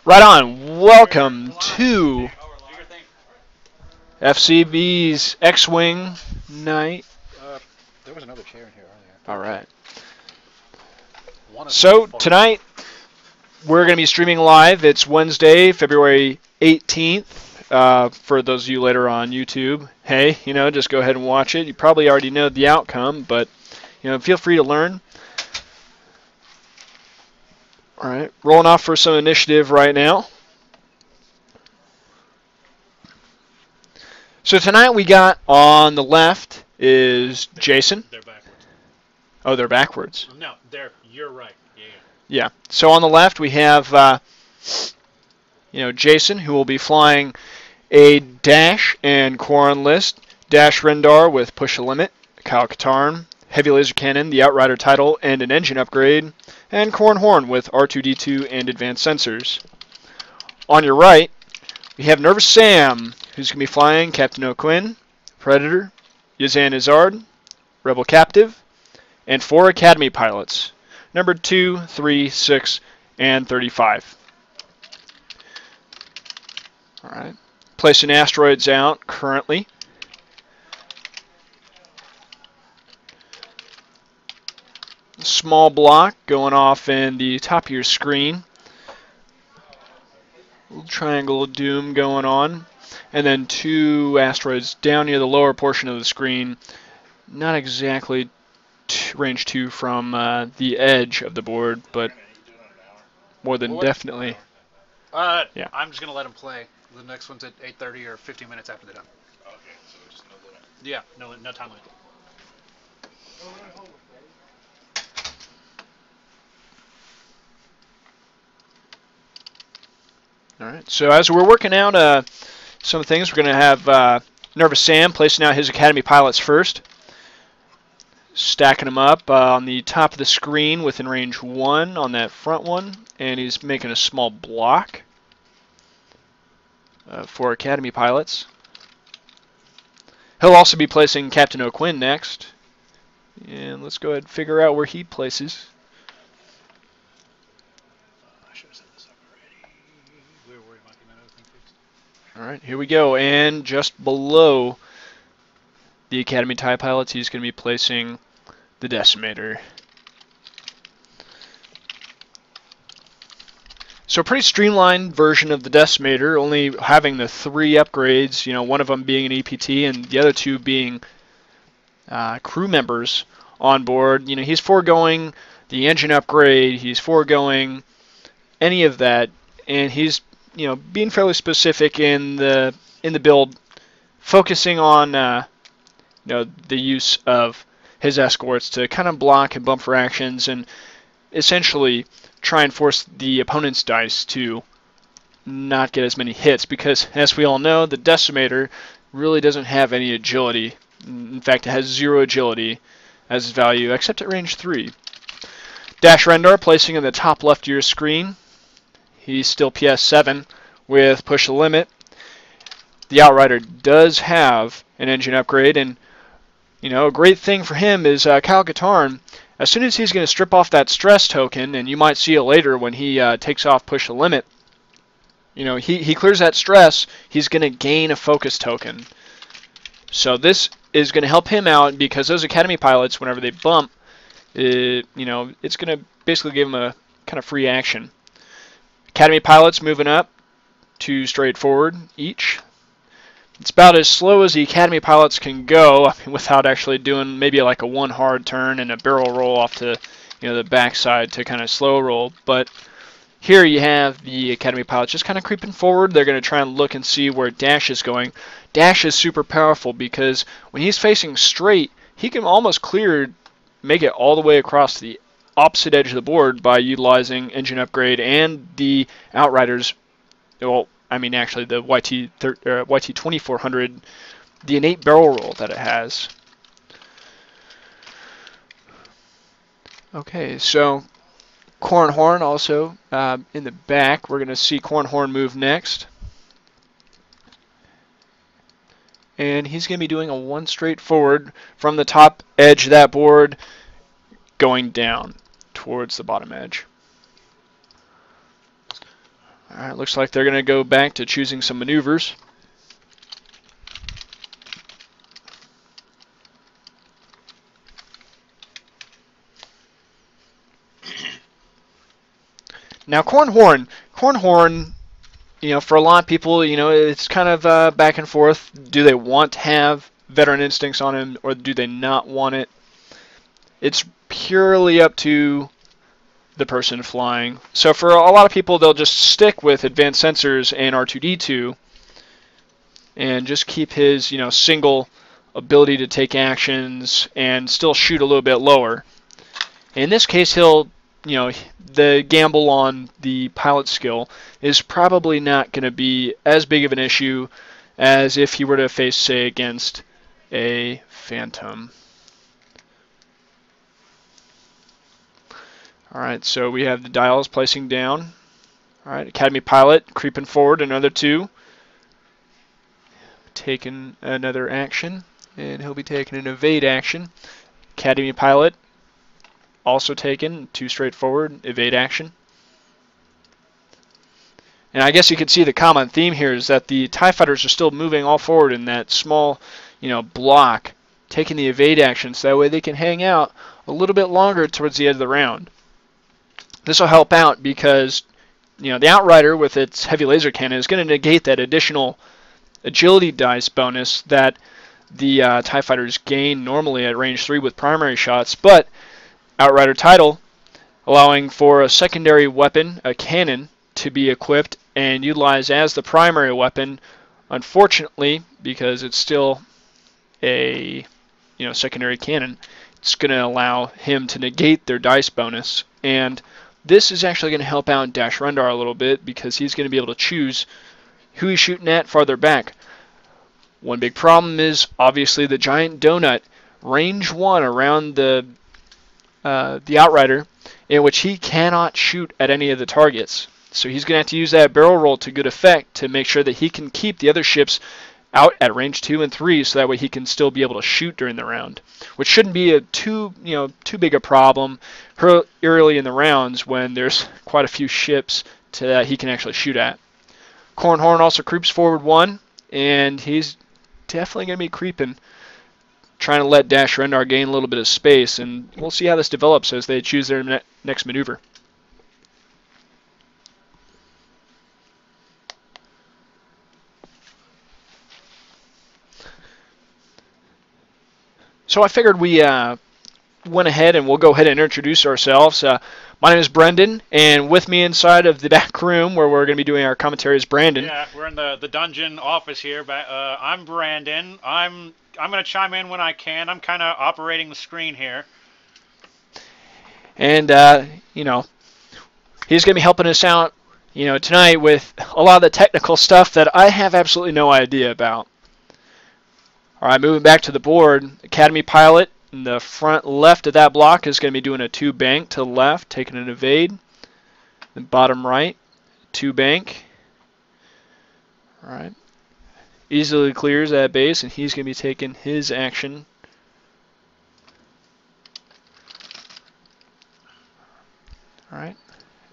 Right on. Welcome to FCB's X-Wing night. There was another chair in here earlier. All right. So tonight we're going to be streaming live. It's Wednesday, February 18th. For those of you later on YouTube, hey, just go ahead and watch it. You probably already know the outcome, but feel free to learn. All right, rolling off for some initiative right now. So tonight we got on the left is Jason. They're backwards. Oh, they're backwards. No, you're right. Yeah. So on the left we have Jason, who will be flying a Dash and Corran list. Dash Rendar with Push a Limit, League-Cpt, Heavy Laser Cannon, the Outrider title, and an engine upgrade. And Corran Horn with R2-D2 and advanced sensors. On your right, we have Nervous Sam, who's going to be flying Captain Oicunn, Predator, Yazan Izard, Rebel Captive, and 4 Academy pilots, numbered 2, 3, 6, and 35. All right. Placing asteroids out currently. Small block going off in the top of your screen. Little triangle of doom going on. And then 2 asteroids down near the lower portion of the screen. Not exactly range 2 from the edge of the board, but more than definitely. Yeah. I'm just going to let them play. The next one's at 8:30 or 15 minutes after they're done. Okay, so just no limit. Yeah, no time limit. All right, so as we're working out some things, we're going to have Nervous Sam placing out his Academy pilots first. Stacking them up on the top of the screen within range 1 on that front one, and he's making a small block for Academy pilots. He'll also be placing Captain Oicunn next. And let's go ahead and figure out where he places. I should have set this up already. We were worried about getting that other thing fixed. All right, here we go. And just below the Academy TIE pilots, he's going to be placing the Decimator. So a pretty streamlined version of the Decimator, only having the 3 upgrades, one of them being an EPT and the other 2 being crew members on board. He's foregoing the engine upgrade, he's foregoing any of that, and he's being fairly specific in the build, focusing on the use of his escorts to kind of block and bumper actions and essentially try and force the opponent's dice to not get as many hits, because as we all know, the Decimator really doesn't have any agility. In fact, it has 0 agility as its value, except at range 3. Dash Rendar placing in the top left of your screen. He's still PS7 with Push the Limit. The Outrider does have an engine upgrade, and a great thing for him is League-Cpt, as soon as he's going to strip off that stress token, and you might see it later when he takes off Push the Limit, he clears that stress, he's going to gain a focus token. So this is going to help him out, because those Academy pilots, whenever they bump, it's going to basically give him a kind of free action. Academy pilots moving up 2 straight forward each. It's about as slow as the Academy pilots can go, without actually doing maybe like a 1 hard turn and a barrel roll off to the backside to kind of slow roll. But here you have the Academy pilots just kind of creeping forward. They're going to try and look and see where Dash is going. Dash is super powerful because when he's facing straight, he can almost make it all the way across the opposite edge of the board by utilizing engine upgrade and the Outriders. Well, actually the YT-2400, the innate barrel roll that it has. Okay, so Corran Horn also in the back. We're going to see Corran Horn move next. And he's going to be doing a 1 straight forward from the top edge of that board, going down towards the bottom edge. Alright, looks like they're going to go back to choosing some maneuvers. Now, Corran Horn, you know, for a lot of people, you know, it's kind of back and forth. Do they want to have veteran instincts on him, or do they not want it? It's purely up to the person flying. So for a lot of people, they'll just stick with advanced sensors and R2-D2 and just keep his, you know, single ability to take actions and still shoot a little bit lower. In this case, he'll, you know, the gamble on the pilot skill is probably not going to be as big of an issue as if he were to face, say, against a Phantom. Alright, so we have the dials placing down. Alright, Academy Pilot creeping forward, another 2. Taking another action, and he'll be taking an evade action. Academy Pilot also taken 2 straightforward, evade action. And I guess you can see the common theme here is that the TIE fighters are still moving all forward in that small, you know, block, taking the evade action so that way they can hang out a little bit longer towards the end of the round. This will help out because, you know, the Outrider with its heavy laser cannon is going to negate that additional agility dice bonus that the TIE fighters gain normally at range 3 with primary shots, but Outrider title allowing for a secondary weapon, a cannon, to be equipped and utilized as the primary weapon. Unfortunately, because it's still a, you know, secondary cannon, it's going to allow him to negate their dice bonus. And this is actually going to help out Dash Rendar a little bit because he's going to be able to choose who he's shooting at farther back. One big problem is obviously the giant donut, range 1 around the Outrider, in which he cannot shoot at any of the targets. So he's going to have to use that barrel roll to good effect to make sure that he can keep the other ships out at range 2 and 3, so that way he can still be able to shoot during the round, which shouldn't be a too big a problem early in the rounds when there's quite a few ships that he can actually shoot at. Corran Horn also creeps forward 1, and he's definitely going to be creeping, trying to let Dash Rendar gain a little bit of space, and we'll see how this develops as they choose their next maneuver. So I figured we went ahead and we'll go ahead and introduce ourselves. My name is Brendan, and with me inside of the back room where we're going to be doing our commentary is Brandon. Yeah, we're in the dungeon office here. But I'm Brandon. I'm going to chime in when I can. I'm kind of operating the screen here. And you know, he's going to be helping us out, you know, tonight with a lot of the technical stuff that I have absolutely no idea about. All right, moving back to the board, Academy Pilot in the front left of that block is going to be doing a 2 bank to the left, taking an evade. The bottom right, 2 bank. All right, easily clears that base, and he's going to be taking his action. All right,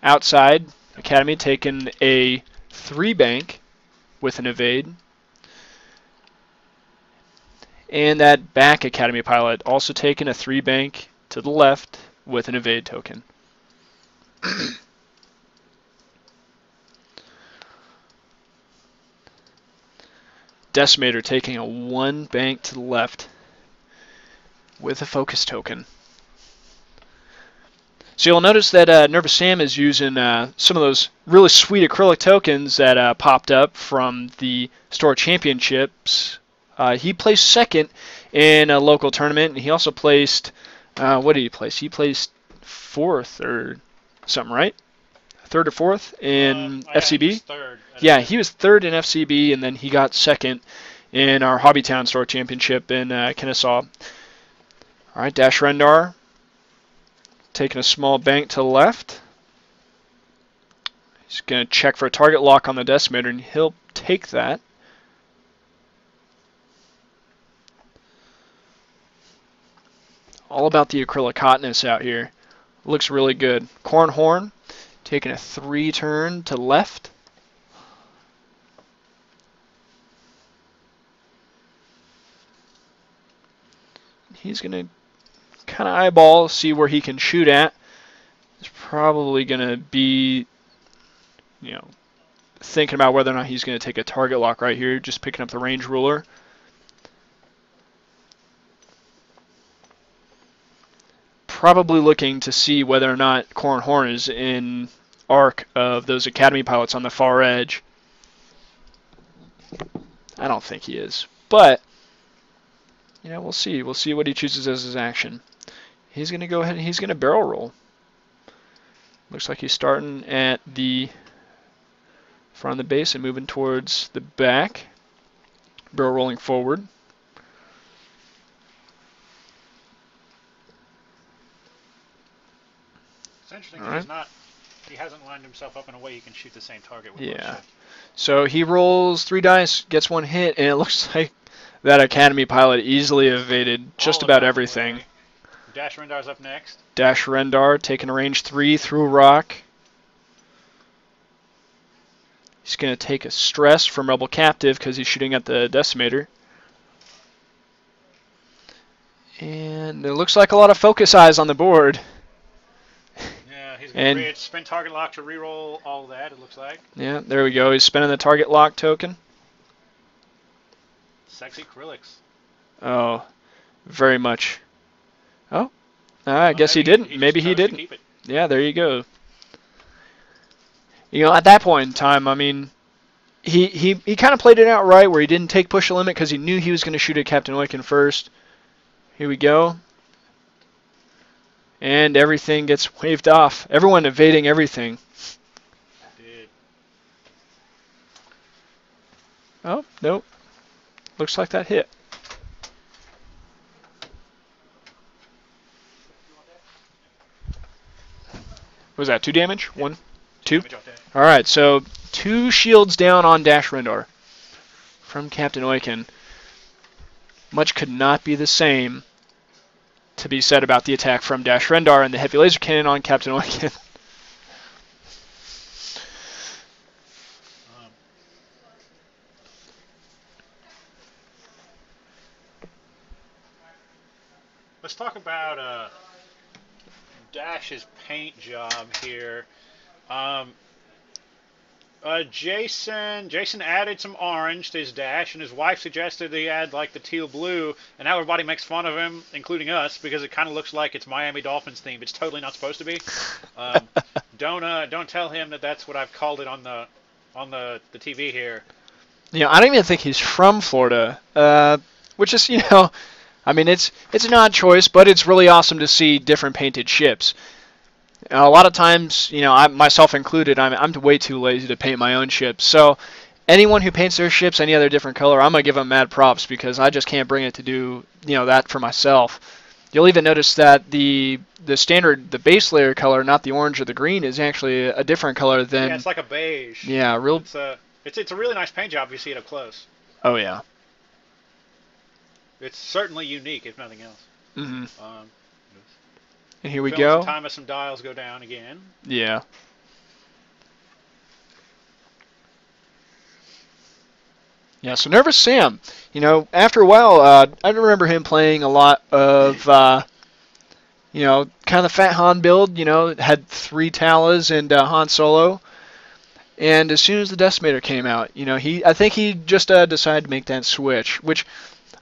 outside, Academy taking a 3 bank with an evade. And that back Academy Pilot also taking a 3 bank to the left with an evade token. Decimator taking a 1 bank to the left with a focus token. So you'll notice that Nervous Sam is using some of those really sweet acrylic tokens that popped up from the Store Championships. He placed 2nd in a local tournament, and he also placed, what did he place? He placed 4th or something, right? 3rd or 4th in FCB? He was 3rd. Yeah, he was 3rd in FCB, and then he got 2nd in our Hobbytown Store Championship in Kennesaw. All right, Dash Rendar taking a small bank to the left. He's going to check for a target lock on the Decimator, and he'll take that. All about the acrylic hotness out here. Looks really good. Corran Horn taking a 3 turn to left he's going to kind of eyeball, see where he can shoot at. He's probably going to be, you know, thinking about whether or not he's going to take a target lock right here, just picking up the range ruler. Probably looking to see whether or not Corran Horn is in arc of those Academy pilots on the far edge. I don't think he is, but you know, we'll see. We'll see what he chooses as his action. He's going to go ahead and he's going to barrel roll. Looks like he's starting at the front of the base and moving towards the back. Barrel rolling forward. It's interesting because he hasn't lined himself up in a way he can shoot the same target with. Yeah. So he rolls 3 dice, gets 1 hit, and it looks like that Academy pilot easily evaded just about everything. Dash Rendar's up next. Dash Rendar taking a range 3 through rock. He's going to take a stress from Rebel Captive because he's shooting at the Decimator. And it looks like a lot of focus eyes on the board. Yeah, he's going to create spin target lock to reroll all that, it looks like. Yeah, there we go. He's spinning the target lock token. Sexy Krillix. Oh, very much. Oh, I guess he didn't. Maybe he didn't. Keep it. Yeah, there you go. You know, at that point in time, I mean, he kind of played it out right where he didn't take push the limit because he knew he was going to shoot at Captain Oicunn first. Here we go. And everything gets waved off. Everyone evading everything. Did. Oh, nope. Looks like that hit. What was that, 2 damage? 1? 2? Alright, so 2 shields down on Dash Rendar from Captain Oicunn. Much could not be the same to be said about the attack from Dash Rendar and the heavy laser cannon on Captain Oicunn. Let's talk about Dash's paint job here. Jason added some orange to his Dash, and his wife suggested he add like the teal blue, and now everybody makes fun of him, including us, because it kind of looks like it's Miami Dolphins themed. It's totally not supposed to be. Don't tell him that that's what I've called it on the TV here. You know, I don't even think he's from Florida, which is, you know, I mean, it's an odd choice, but it's really awesome to see different painted ships. A lot of times, you know, I myself included, I'm way too lazy to paint my own ships. So anyone who paints their ships any other different color, I'm gonna give them mad props because I just can't bring it to do, you know, that for myself. You'll even notice that the standard, the base layer color, not the orange or the green, is actually a different color than. Yeah, it's like a beige. Yeah, real. It's a really nice paint job if you see it up close. Oh yeah. It's certainly unique, if nothing else. Mm-hmm. And here we go. go. Time as some dials go down again. Yeah. Yeah, so Nervous Sam, you know, after a while, I remember him playing a lot of, you know, kind of the Fat Han build, you know, had 3 Talas and Han Solo. And as soon as the Decimator came out, you know, I think he just decided to make that switch, which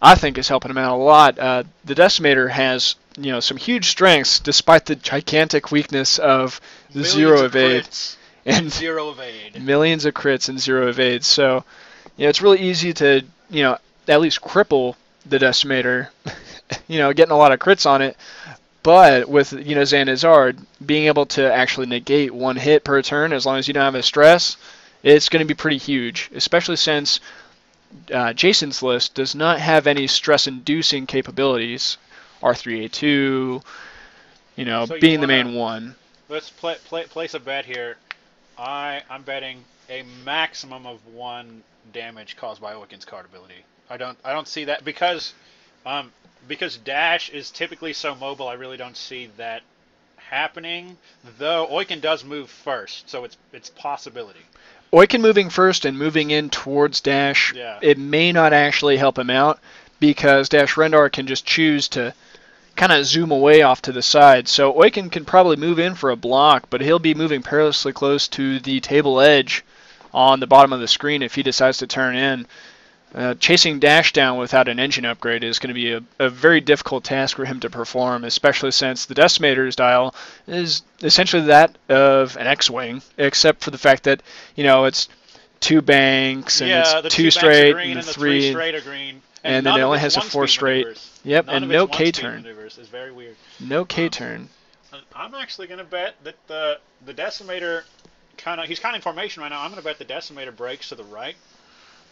I think is helping him out a lot. The Decimator has, you know, some huge strengths despite the gigantic weakness of the zero evade and 0 evade. Millions of crits and 0 evade. So, you know, it's really easy to, you know, at least cripple the Decimator, you know, getting a lot of crits on it. But with, you know, Xanazard being able to actually negate 1 hit per turn as long as you don't have a stress, it's going to be pretty huge, especially since Jason's list does not have any stress-inducing capabilities. R3A2, you know, so being the main one. Let's place a bet here. I'm betting a maximum of 1 damage caused by Oicunn's card ability. I don't see that because Dash is typically so mobile. I really don't see that happening. Though Oicunn does move first, so it's possibility. Oicunn moving first and moving in towards Dash, it may not actually help him out because Dash Rendar can just choose to kind of zoom away off to the side. So Oicunn can probably move in for a block, but he'll be moving perilously close to the table edge on the bottom of the screen if he decides to turn in. Chasing Dash down without an engine upgrade is going to be a very difficult task for him to perform, especially since the Decimator's dial is essentially that of an X-Wing, except for the fact that, you know, it's 2 banks, and it's 2 straight, and the 3 straight are green. And then it only has a 4 straight. Yep, and no K-turn. It's very weird. No K-turn. I'm actually going to bet that the Decimator he's kind of in formation right now. I'm going to bet the Decimator breaks to the right.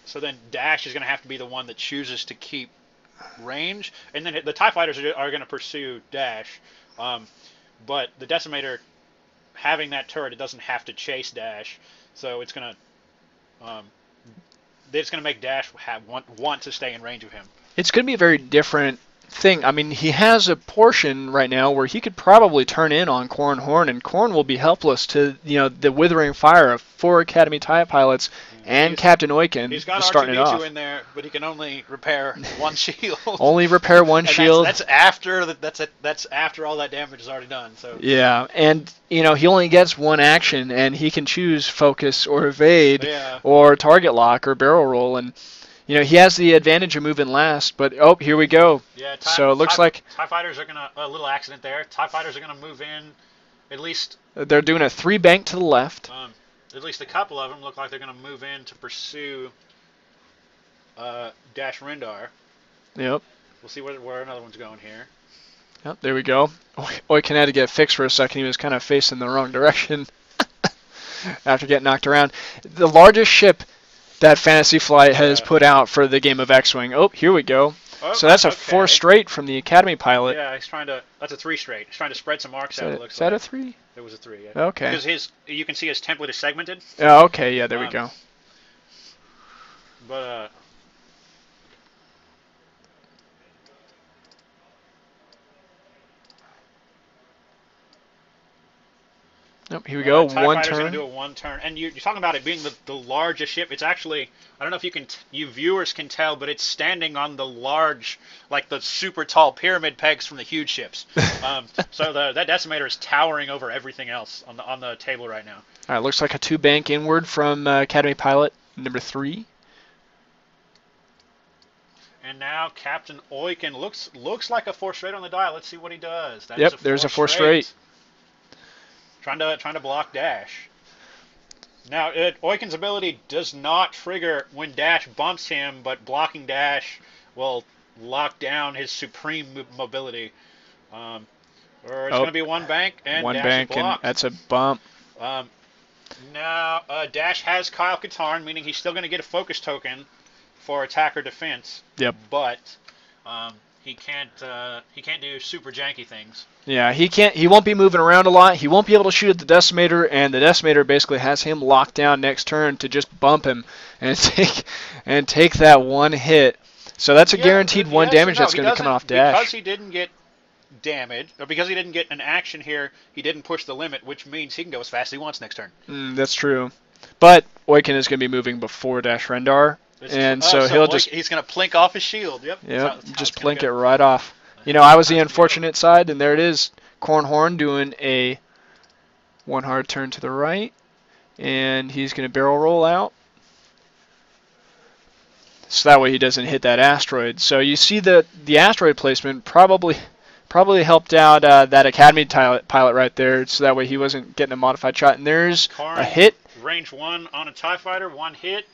So then Dash is going to have to be the one that chooses to keep range, and then the TIE Fighters are going to pursue Dash. But the Decimator, having that turret, it doesn't have to chase Dash, so it's going to make Dash want to stay in range of him. It's going to be a very different thing. I mean, he has a portion right now where he could probably turn in on Corran Horn, and Corran will be helpless to, you know, the withering fire of 4 Academy TIE pilots and Captain Oicunn. He's got starting it off. R2-D2 in there, but he can only repair 1 shield. Only repair 1 shield. That's after that's after all that damage is already done. So yeah, and you know he only gets 1 action, and he can choose focus or evade, or target lock or barrel roll, and you know he has the advantage of moving last. But oh, here we go. Yeah. So it looks like TIE Fighters are gonna a little accident there. TIE Fighters are gonna move in. At least they're doing a 3 bank to the left. At least a couple of them look like they're going to move in to pursue Dash Rendar. Yep. We'll see where another one's going here. Yep, there we go. Oicunn had to get fixed for a second. He was kind of facing the wrong direction after getting knocked around. The largest ship that Fantasy Flight has put out for the game of X-Wing. Oh, here we go. Oh, so that's a 4 straight from the Academy pilot. Yeah, he's trying to. That's a 3 straight. He's trying to spread some marks out. Is that a 3? It was a 3. Yeah. Okay. Because you can see his template is segmented. Oh, okay. Yeah, there we go. But Nope, here we go. TIE 1 Fighter's turn. Going to do a 1 turn, and you're talking about it being the largest ship. It's actually, I don't know if you viewers can tell, but it's standing on the large, like the super tall pyramid pegs from the huge ships. So that Decimator is towering over everything else on the table right now. All right, looks like a 2 bank inward from Academy pilot number 3. And now Captain Oicunn looks like a 4 straight on the dial. Let's see what he does. Yep, there's a 4 straight. Trying to block Dash. Now, Oicunn's ability does not trigger when Dash bumps him, but blocking Dash will lock down his supreme mobility. Or it's going to be 1 bank, and 1 Dash bank, is blocked. And that's a bump. Now, Dash has Kyle Katarn, meaning he's still going to get a focus token for attack or defense. Yep. But he can't do super janky things. Yeah, he can't. He won't be moving around a lot. He won't be able to shoot at the Decimator, and the Decimator basically has him locked down next turn to just bump him and take that 1 hit. So that's a guaranteed 1 damage that's going to be coming off Dash. Because he didn't get damage, or because he didn't get an action here, he didn't push the limit, which means he can go as fast as he wants next turn. That's true. But Oicunn is going to be moving before Dash Rendar. And so he's going to plink off his shield. Yep. Yep. Just plink it right off. You know, I was the unfortunate side, and there it is. Corran Horn doing a 1 hard turn to the right, and he's going to barrel roll out. So that way he doesn't hit that asteroid. So you see the asteroid placement probably helped out that Academy pilot right there, so that way he wasn't getting a modified shot. And there's a hit. Range 1 on a TIE Fighter, 1 hit.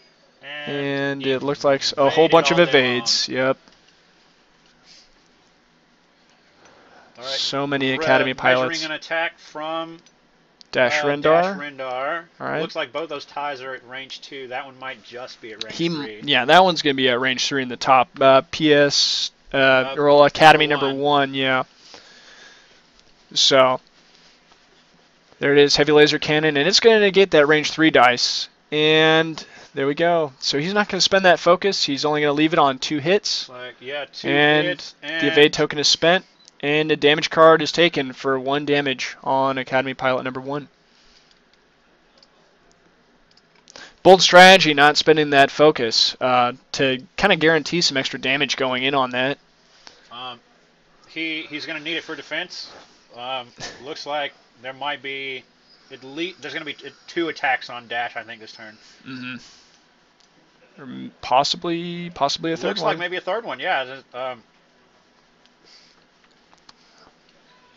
And it looks like a whole bunch of evades. Yep. All right. So many Academy pilots. Measuring an attack from Dash Rendar. Dash Rendar. All right. Looks like both those ties are at range 2. That one might just be at range 3. Yeah, that one's going to be at range 3 in the top. PS Earl Academy number 1. Yeah. So there it is, heavy laser cannon, and it's going to negate that range 3 dice. And there we go. So he's not going to spend that focus. He's only going to leave it on 2 hits. 2 hits. And the evade token is spent. And the damage card is taken for 1 damage on Academy Pilot number 1. Bold strategy, not spending that focus to kind of guarantee some extra damage going in on that. he's going to need it for defense. Looks like there might be at least there's going to be 2 attacks on Dash, I think, this turn. Mm-hmm. Or possibly a third one. Looks like maybe a third one. Yeah.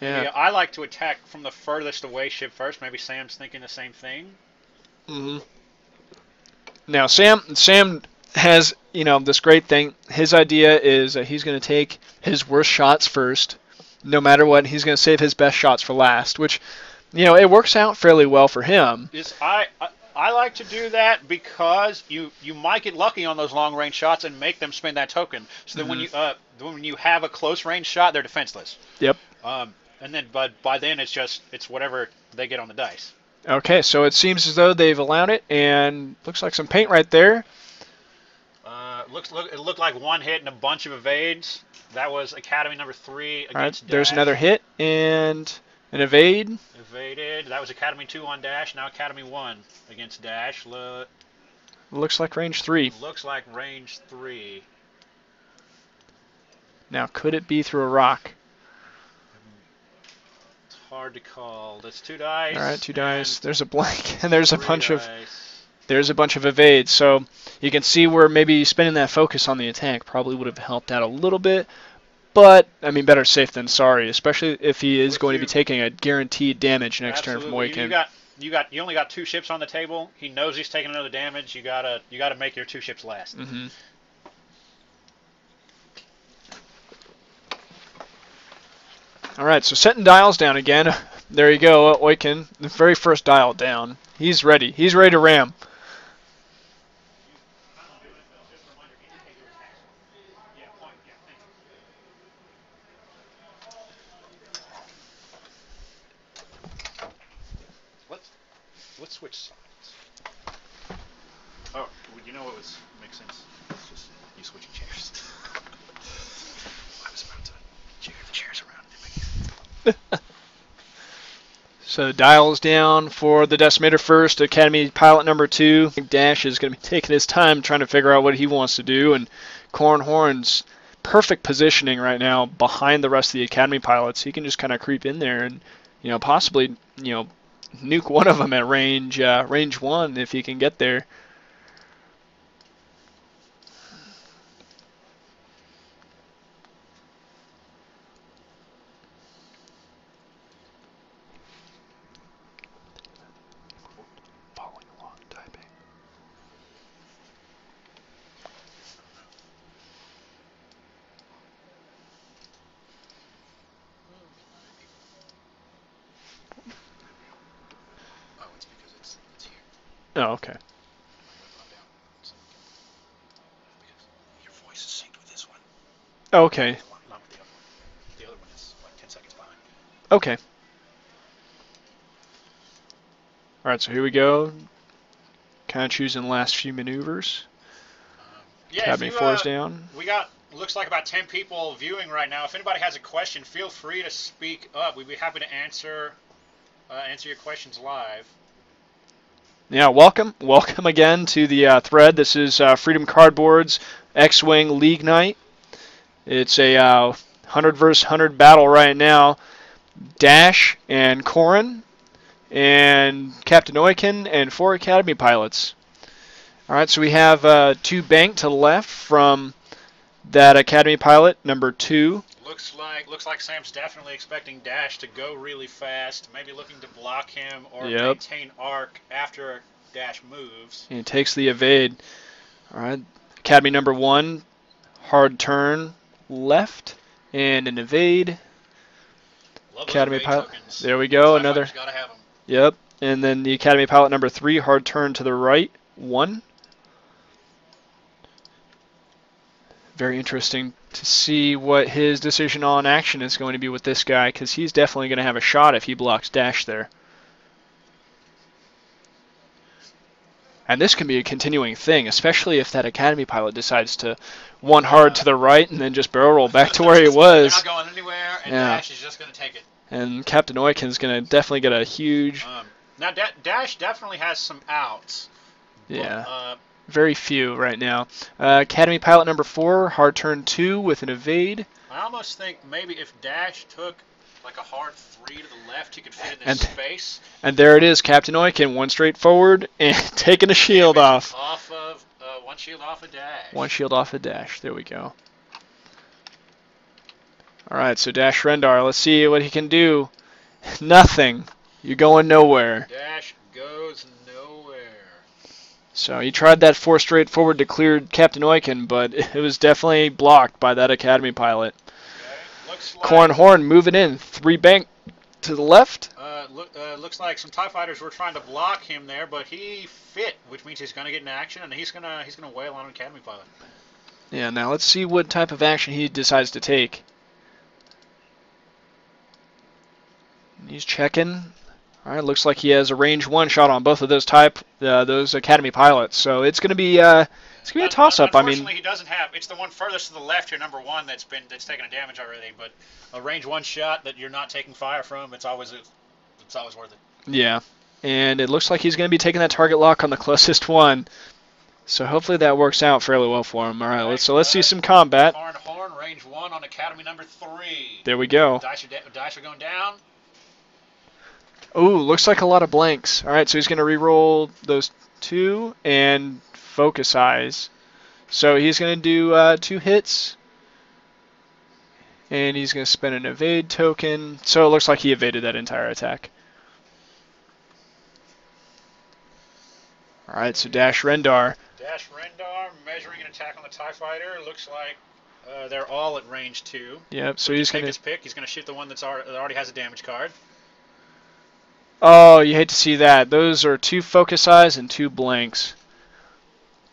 Yeah. I like to attack from the furthest away ship first. Maybe Sam's thinking the same thing. Mm-hmm. Now Sam has, you know, this great thing. His idea is that he's going to take his worst shots first, no matter what. He's going to save his best shots for last, which, you know, it works out fairly well for him. I like to do that because you might get lucky on those long range shots and make them spend that token. So that when you have a close range shot, they're defenseless. Yep. And then but by then it's whatever they get on the dice. Okay, so it seems as though they've allowed it, and looks like some paint right there. It looked like 1 hit and a bunch of evades. That was Academy number 3 against Dash. There's another hit and an evade. Evaded. That was Academy 2 on Dash. Now Academy 1 against Dash. Looks like range 3. Looks like range 3. Now, could it be through a rock? It's hard to call. That's 2 dice. All right, 2 dice. There's a blank, and there's a bunch dice. There's a bunch of evades. So you can see where maybe spending that focus on the attack probably would have helped out a little bit. But, I mean, better safe than sorry, especially if he is going to be taking a guaranteed damage next turn from Oicunn. You only got 2 ships on the table. He knows he's taking another damage. You gotta make your 2 ships last. Mm-hmm. All right, so setting dials down again. There you go, Oicunn. The very first dial down. He's ready. He's ready to ram. Let's switch sides. Oh, you know what makes sense? It's just you switching chairs. I was about to jigger the chairs around. So dials down for the Decimator first, Academy Pilot number 2. Dash is going to be taking his time trying to figure out what he wants to do, and Corran Horn's perfect positioning right now behind the rest of the Academy pilots. He can just kind of creep in there and, you know, possibly, you know, nuke one of them at range 1 if he can get there. Following along, typing. Oh, okay. Your voice is synced with this one. Okay. Not with the other one. The other one is like 10 seconds behind. Okay. Alright, so here we go. Kind of choosing the last few maneuvers. Academy 4 is down. We got, looks like about 10 people viewing right now. If anybody has a question, feel free to speak up. We'd be happy to answer your questions live. Yeah, welcome again to the thread. This is Freedom Cardboard's X-Wing League Night. It's a 100 versus 100 battle right now. Dash and Corran and Captain Oicunn and 4 Academy pilots. All right, so we have 2 banked to the left from that Academy pilot, number 2. Looks like Sam's definitely expecting Dash to go really fast, maybe looking to block him or maintain arc after Dash moves. And he takes the evade. All right, Academy number 1, hard turn left and an evade. Love Academy evade pilot. Tokens. There we go, another. Gotta have them. Yep, and then the Academy pilot number 3, hard turn to the right, 1. Very interesting to see what his decision on action is going to be with this guy, because he's definitely going to have a shot if he blocks Dash there. And this can be a continuing thing, especially if that Academy pilot decides to one hard to the right and then just barrel roll back to where he was. They're not going anywhere, and Dash is just going to take it. And Captain Oicunn is going to definitely get a huge... Now, Dash definitely has some outs. Yeah. very few right now. Academy Pilot number 4, hard turn 2 with an evade. I almost think maybe if Dash took like a hard 3 to the left, he could fit in this space. And there it is, Captain Oicunn, one straight forward and taking a shield off. One shield off of Dash. One shield off of Dash. There we go. All right, so Dash Rendar, let's see what he can do. Nothing. You're going nowhere. Dash goes nowhere. So he tried that 4 straight forward to clear Captain Oicunn, but it was definitely blocked by that Academy Pilot. Okay. Looks like Corran Horn moving in. 3 bank to the left. Looks like some TIE fighters were trying to block him there, but he fit, which means he's going to get in action, and he's gonna wail on an Academy Pilot. Yeah, now let's see what type of action he decides to take. He's checking. All right, looks like he has a range 1 shot on both of those those Academy Pilots. So it's going to be a toss-up. I mean, unfortunately, he doesn't have. It's the one furthest to the left here, number 1, that's taken a damage already. But a range 1 shot that you're not taking fire from, it's always worth it. Yeah, and it looks like he's going to be taking that target lock on the closest one. So hopefully that works out fairly well for him. All right, let's see some combat. Corran Horn, range 1 on Academy number 3. There we go. Dice are going down. Ooh, looks like a lot of blanks. All right, so he's going to re-roll those 2 and focus eyes. So he's going to do 2 hits. And he's going to spend an evade token. So it looks like he evaded that entire attack. All right, so Dash Rendar. Dash Rendar measuring an attack on the TIE Fighter. Looks like they're all at range 2. Yep, so he's going to take his pick. He's going to shoot the one that already has a damage card. Oh, you hate to see that. Those are 2 focus eyes and 2 blanks.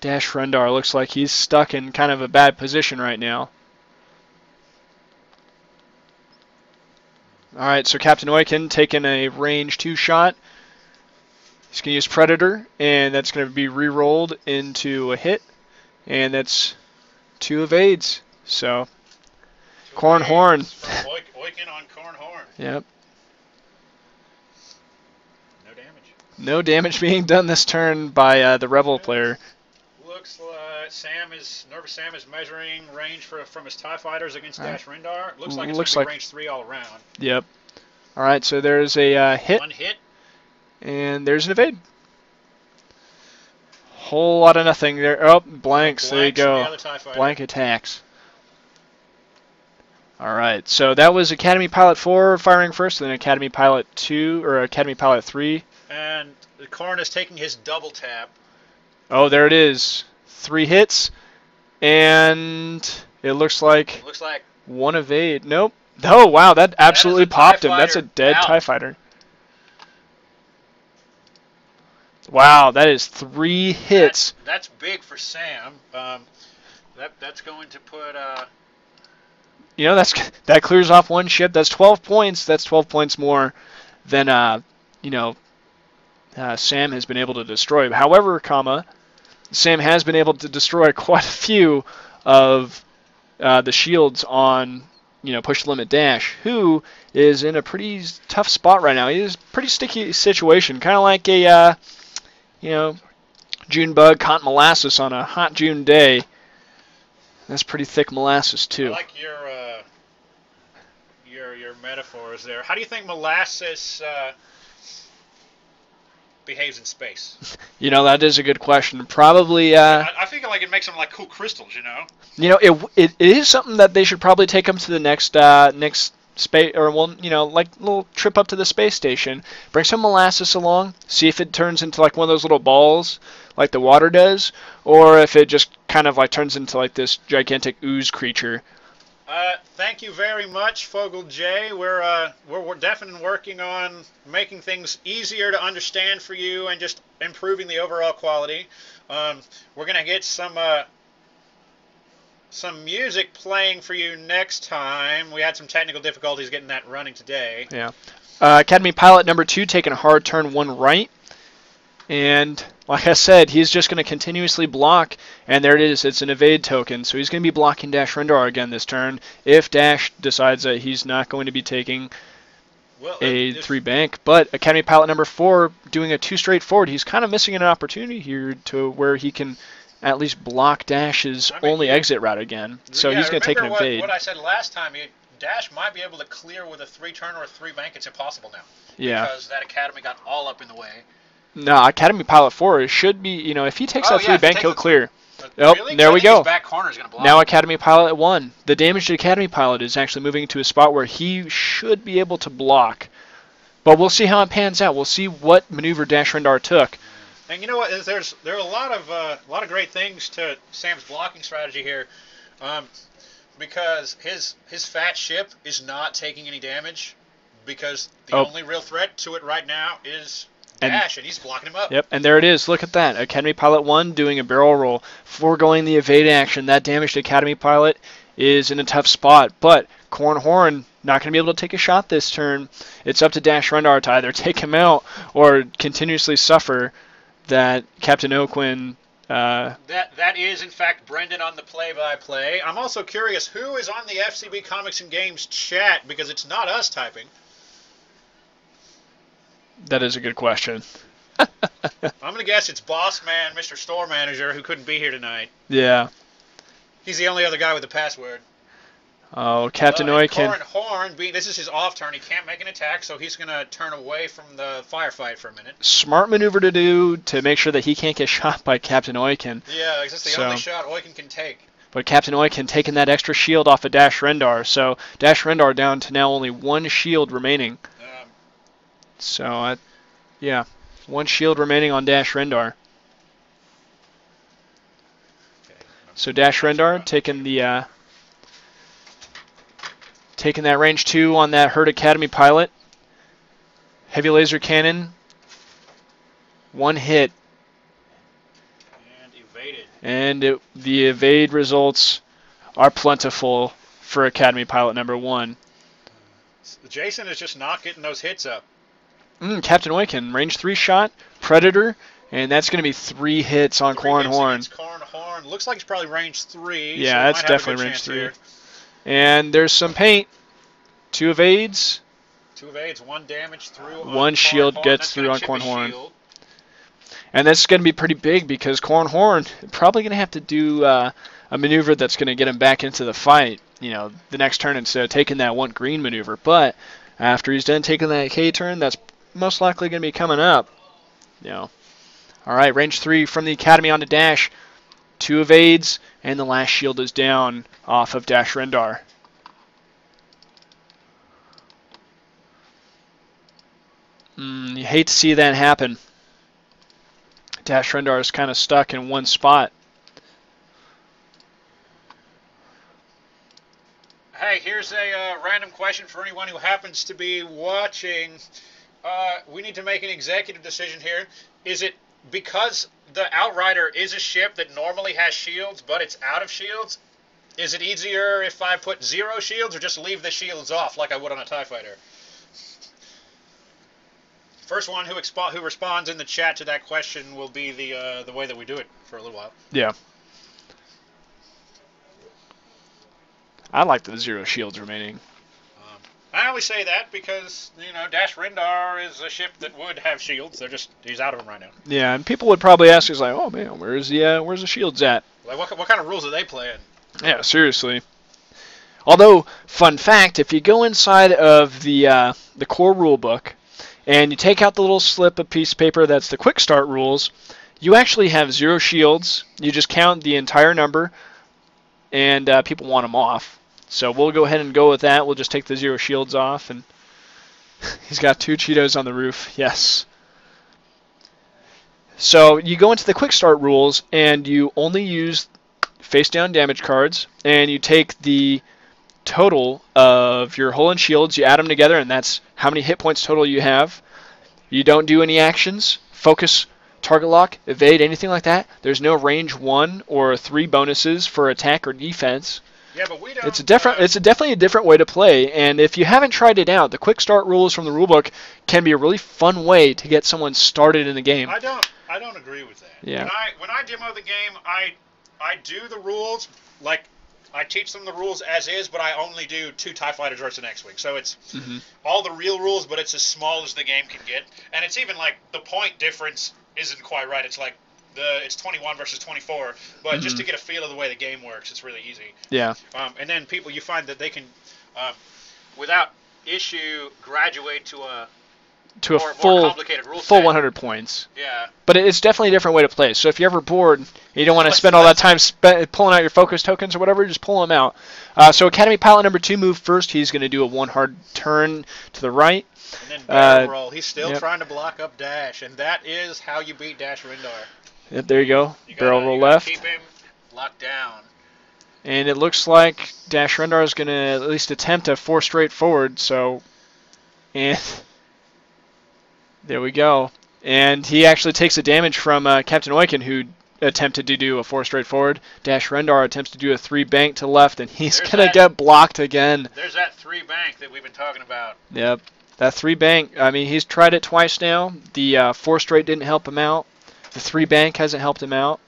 Dash Rendar looks like he's stuck in kind of a bad position right now. Alright, so Captain Oicunn taking a range 2 shot. He's going to use Predator, and that's going to be re-rolled into a hit. And that's 2 evades. So, Corran Horn. Oicunn on Corran Horn. Yep. No No damage being done this turn by the Rebel player. Looks like Nervous Sam is measuring range from his TIE fighters against Dash Rendar. Looks like it's range 3 all around. Yep. All right, so there's a hit. 1 hit. And there's an evade. Whole lot of nothing there. Oh, blanks. There you go. Blank attacks. All right, so that was Academy Pilot 4 firing first, then Academy Pilot 2 or Academy Pilot 3. And the Corran is taking his double tap. Oh, there it is. 3 hits, and it looks like 1 evade. Nope. Oh, wow, that absolutely popped him. That's a dead TIE Fighter. Wow, that is 3 hits. That's big for Sam. That's going to put. You know, that clears off 1 ship. That's 12 points. That's 12 points more than Sam has been able to destroy. However, Sam has been able to destroy quite a few of the shields on Push Limit Dash, who is in a pretty tough spot right now. He's a pretty sticky situation, kind of like a June bug caught molasses on a hot June day. That's pretty thick molasses too. I like your metaphors there. How do you think molasses behaves in space? That is a good question. Probably. I feel like it makes them like cool crystals. It is something that they should probably take them to the next space, or like a little trip up to the space station. Bring some molasses along. See if it turns into like one of those little balls, like the water does, or if it just kind of like turns into like this gigantic ooze creature. Thank you very much, Fogel J. We're definitely working on making things easier to understand for you and just improving the overall quality. We're gonna get some music playing for you next time. We had some technical difficulties getting that running today. Yeah. Academy Pilot number 2 taking a hard turn 1 right. And like I said, he's just going to continuously block, and there it is. It's an evade token, so he's going to be blocking Dash Rendar again this turn if Dash decides that he's not going to be taking a 3 bank. But Academy Pilot number 4 doing a 2 straight forward, he's kind of missing an opportunity here to where he can at least block Dash's only exit route again. So he's going to take an evade. What I said last time, Dash might be able to clear with a 3-turn or a 3-bank. It's impossible now. Yeah. Because that Academy got all up in the way. No, Academy Pilot 4 should be, if he takes that 3-bank, he'll clear. Oh, really? there we go. His back corner's gonna block. Now Academy Pilot 1. The damaged Academy Pilot is actually moving to a spot where he should be able to block. But we'll see how it pans out. We'll see what maneuver Dash Rendar took. And you know what? There are a lot of great things to Sam's blocking strategy here, because his fat ship is not taking any damage, because the only real threat to it right now is Dash, and he's blocking him up. Yep, and there it is. Look at that. Academy Pilot 1 doing a barrel roll, foregoing the evade action. That damaged Academy Pilot is in a tough spot, but Corran Horn not going to be able to take a shot this turn. It's up to Dash Rendar to either take him out or continuously suffer that Captain Oicunn. That is, in fact, Brendan on the play-by-play. I'm also curious who is on the FCB Comics and Games chat, because it's not us typing. That is a good question. I'm going to guess it's Boss Man, Mr. Store Manager, who couldn't be here tonight. Yeah. He's the only other guy with the password. Oh, Captain Oicunn. Corran Horn, this is his off turn. He can't make an attack, so he's going to turn away from the firefight for a minute. Smart maneuver to do to make sure that he can't get shot by Captain Oicunn. Yeah, that's the only shot Oicunn can take. But Captain Oicunn taking that extra shield off of Dash Rendar, so Dash Rendar down to now only 1 shield remaining. So, yeah, 1 shield remaining on Dash Rendar. So Dash Rendar taking the taking that range 2 on that Herd Academy Pilot. Heavy laser cannon. 1 hit. And evaded. And the evade results are plentiful for Academy Pilot number 1. Jason is just not getting those hits up. Captain Oicunn, range 3 shot, Predator, and that's going to be 3 hits on Corran Horn. Corran Horn. Looks like it's probably range 3. Yeah, so that's definitely range 3. Here. And there's some paint. 2 evades. 2 evades, 1 damage through. 1 shield gets through on Corran Horn. And that's going to be pretty big, because Corran Horn probably going to have to do a maneuver that's going to get him back into the fight, the next turn, instead of taking that 1 green maneuver. But after he's done taking that K turn, that's most likely going to be coming up. All right, range 3 from the Academy on to Dash. 2 evades, and the last shield is down off of Dash Rendar. You hate to see that happen. Dash Rendar is kind of stuck in one spot. Hey, here's a random question for anyone who happens to be watching. We need to make an executive decision here. Is it because the Outrider is a ship that normally has shields, but it's out of shields? Is it easier if I put 0 shields, or just leave the shields off like I would on a TIE Fighter? First one who responds in the chat to that question will be the way that we do it for a little while. Yeah. I like the 0 shields remaining. I only say that because, Dash Rendar is a ship that would have shields. He's out of them right now. Yeah, and people would probably ask us, like, oh man, where's the shields at? Like, what kind of rules are they playing? Yeah, seriously. Although, fun fact, if you go inside of the core rule book and you take out the little slip of piece of paper that's the quick start rules, you actually have 0 shields. You just count the entire number, and people want them off. So we'll go ahead and go with that. We'll just take the 0 shields off, and he's got 2 Cheetos on the roof. Yes. So you go into the quick start rules, and you only use face down damage cards, and you take the total of your hull and shields, you add them together, and that's how many hit points total you have. You don't do any actions, focus, target lock, evade, anything like that. There's no range 1 or 3 bonuses for attack or defense. Yeah, but we don't. It's definitely a different way to play, and if you haven't tried it out, the quick start rules from the rulebook can be a really fun way to get someone started in the game. I don't agree with that. Yeah. When I demo the game, I do the rules like I teach them the rules as is, but I only do 2 TIE Fighters versus an X-Wing. So it's all the real rules, but it's as small as the game can get. And it's even like the point difference isn't quite right. It's like it's 21 versus 24, but just to get a feel of the way the game works, it's really easy. Yeah. And then you find that they can, without issue, graduate to a more complicated rule full set. 100 points. Yeah. But it's definitely a different way to play. So if you're ever bored, and you don't want to spend all that time pulling out your focus tokens or whatever, just pull them out. So Academy Pilot number 2 moved first. He's going to do a 1 hard turn to the right. And then barrel roll. He's still yep. trying to block up Dash, and that is how you beat Dash Rendar. Yep, there you go. Barrel roll left. Keep him locked down. And it looks like Dash Rendar is going to at least attempt a 4 straight forward. So, and there we go. And he actually takes the damage from Captain Oicunn, who attempted to do a 4 straight forward. Dash Rendar attempts to do a 3 bank to left, and he's going to get blocked again. There's that 3 bank that we've been talking about. Yep. That 3 bank, I mean, he's tried it twice now. The 4 straight didn't help him out. The 3 bank hasn't helped him out.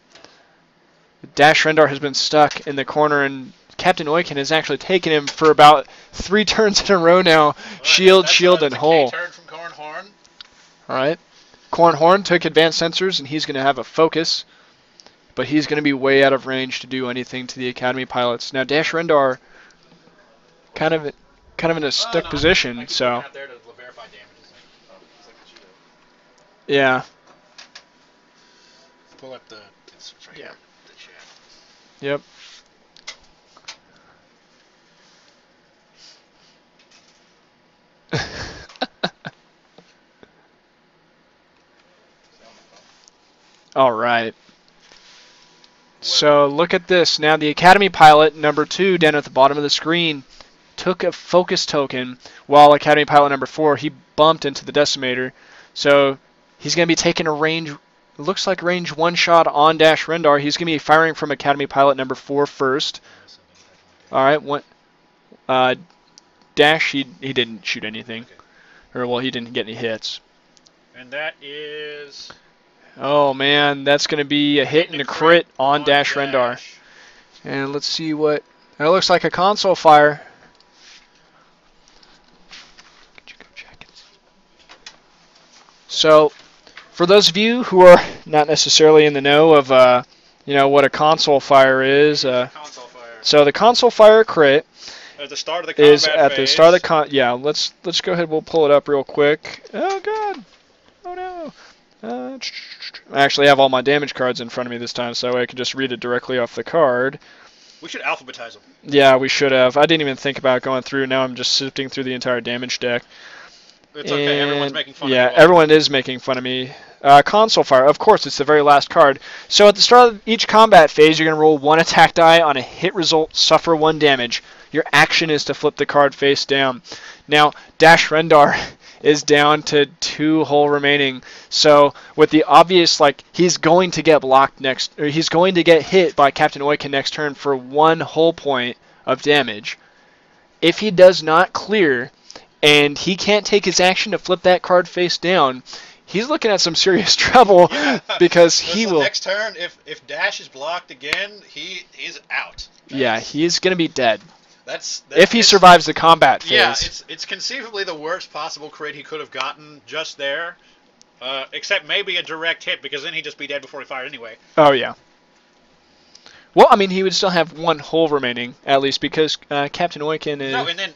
Dash Rendar has been stuck in the corner, and Captain Oicunn has actually taken him for about 3 turns in a row now. Well, shield, and hole. Turn from Corran Horn. All right. Corran Horn took advanced sensors, and he's going to have a focus, but he's going to be way out of range to do anything to the Academy pilots. Now, Dash Rendar kind of in a stuck position, so. Out there to verify damages. Yeah. Pull up the. It's right here. The chat. Yep. All right. So look at this. Now the Academy pilot number 2 down at the bottom of the screen took a focus token, while Academy pilot number 4, he bumped into the decimator. So he's going to be taking a range, looks like range 1 shot on Dash Rendar. He's going to be firing from Academy pilot number 4 first. All right. Dash, he didn't shoot anything. Or, well, he didn't get any hits. And that is... Oh, man, that's going to be a hit and a crit on Dash Rendar. And let's see what... That looks like a console fire. So, for those of you who are not necessarily in the know of, what a console fire is, so the console fire crit at the start of the combat is at the start of the yeah. Let's go ahead. We'll pull it up real quick. Oh God! Oh no! I actually have all my damage cards in front of me this time, so that way I can just read it directly off the card. We should alphabetize them. Yeah, we should have. I didn't even think about going through. Now I'm just sifting through the entire damage deck. It's okay, everyone's making fun of me. Yeah, everyone is making fun of me. Console fire, of course, it's the very last card. So at the start of each combat phase, you're going to roll 1 attack die. On a hit result, suffer 1 damage. Your action is to flip the card face down. Now, Dash Rendar is down to 2 hull remaining. So with the obvious, he's going to get blocked next, or he's going to get hit by Captain Oicunn next turn for 1 hull point of damage. If he does not clear, and he can't take his action to flip that card face down, he's looking at some serious trouble because he will. Next turn, if Dash is blocked again, he's out. Yeah, he's going to be dead. That's if he survives the combat phase. Yeah, it's conceivably the worst possible crit he could have gotten just there, except maybe a direct hit, because then he'd just be dead before he fired anyway. Oh yeah. Well, I mean, he would still have 1 hull remaining at least, because Captain Oicunn is. No, and then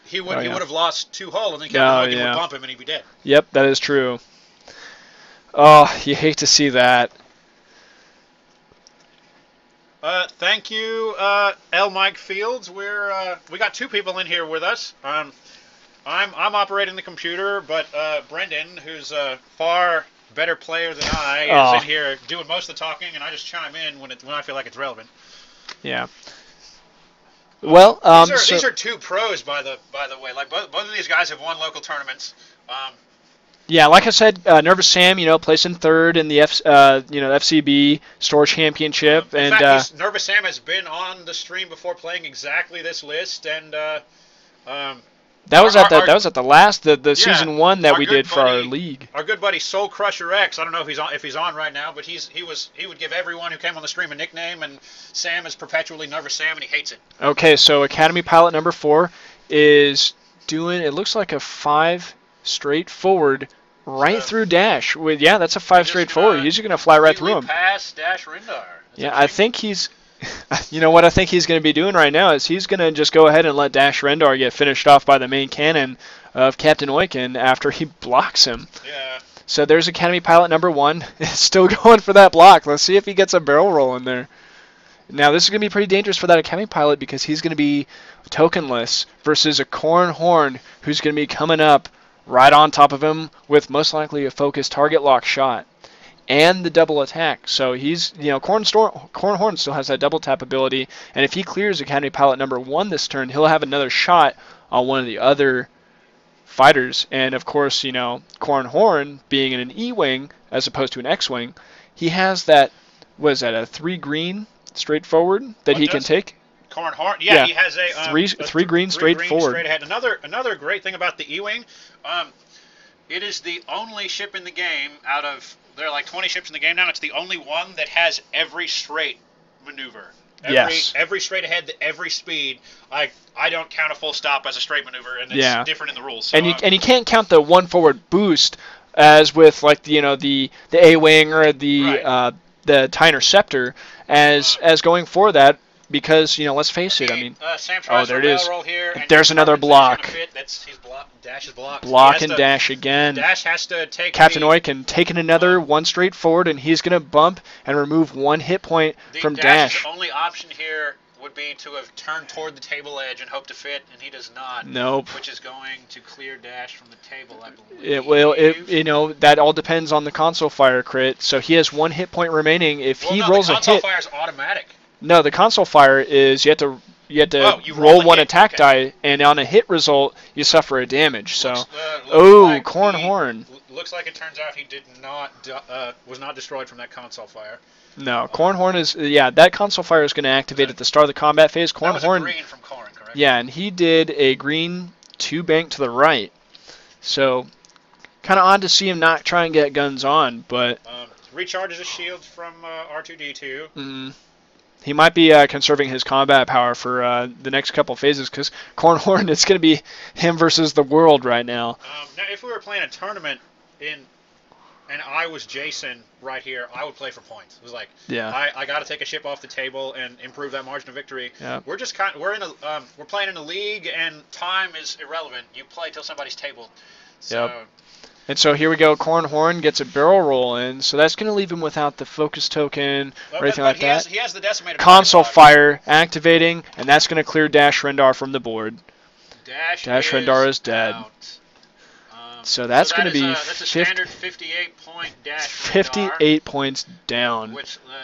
he would have lost 2 hull, and then Captain Oicunn would bump him, and he'd be dead. Yep, that is true. Oh, you hate to see that. Thank you, L. Mike Fields. We got 2 people in here with us. I'm operating the computer, but Brendan, who's a far better player than I, is in here doing most of the talking, and I just chime in when I feel like it's relevant. Yeah. Well, these are 2 pros, by the way. Like both of these guys have won local tournaments. Yeah, like I said, Nervous Sam, placing 3rd in the FCB Store Championship, in fact, Nervous Sam has been on the stream before playing exactly this list, and that was at the last season 1 that we did for our league. Our good buddy Soul Crusher X. I don't know if he's on right now, but he would give everyone who came on the stream a nickname, and Sam is perpetually Nervous Sam, and he hates it. Okay, so Academy Pilot number 4 is doing, it looks like a 5 straightforward right So, through Dash. With yeah, that's a 5 straight forward. He's going to fly right through him. Pass Dash Rendar. Yeah, I think he's. You know what I think he's going to be doing right now is he's going to just go ahead and let Dash Rendar get finished off by the main cannon of Captain Oicunn after he blocks him. Yeah. So there's Academy Pilot number 1. Still going for that block. Let's see if he gets a barrel roll in there. Now this is going to be pretty dangerous for that Academy Pilot because he's going to be tokenless versus a Corran Horn who's going to be coming up right on top of him with most likely a focused target lock shot and the double attack. So he's, Corran Horn still has that double tap ability, and if he clears Academy Pilot number 1 this turn, he'll have another shot on one of the other fighters. And of course, Corran Horn being in an E-wing as opposed to an X-wing, he has that, what is that, a 3 green straight forward that he can take? Corran Horn, yeah, he has a three green straight forward. Straight ahead. Another great thing about the E-wing, it is the only ship in the game out of, there are like 20 ships in the game now, it's the only one that has every straight maneuver. Every straight ahead, every speed. I don't count a full stop as a straight maneuver, and it's different in the rules. So, and you can't count the 1 forward boost as with like the A-wing or the TIE Interceptor as going for that. Because, let's face it, I mean... there it is. There's another block. Dash is blocked. Block and Dash again. Dash has to take Captain Oicunn taking another 1 straight forward, and he's going to bump and remove 1 hit point from Dash. The only option here would be to have turned toward the table edge and hope to fit, and he does not. Nope. Which is going to clear Dash from the table, I believe. That all depends on the console fire crit. So he has 1 hit point remaining. If he rolls a hit... the console fire is automatic. No, the console fire is you have to roll 1 attack die, and on a hit result you suffer a damage. So, Corran Horn. Looks like it turns out he did not was not destroyed from that console fire. No, Corran Horn is that console fire is going to activate at the start of the combat phase. Corran Horn. Green from Corran, correct? Yeah, and he did a green 2 bank to the right. So, kind of odd to see him not try and get guns on, but recharges a shield from R2D2. Mm-hmm. He might be conserving his combat power for the next couple phases because Corran Horn, it's going to be him versus the world right now. Now, if we were playing a tournament and I was Jason right here, I would play for points. It was like, I got to take a ship off the table and improve that margin of victory. Yep. We're just we're playing in a league and time is irrelevant. You play till somebody's tabled. So. Yep. And so here we go. Corran Horn gets a barrel roll in, so that's going to leave him without the focus token or anything like that. He has the decimated console fire activating, and that's going to clear Dash Rendar from the board. Dash Rendar is dead. So that's going to be that's a standard 58-point Dash 58 points down.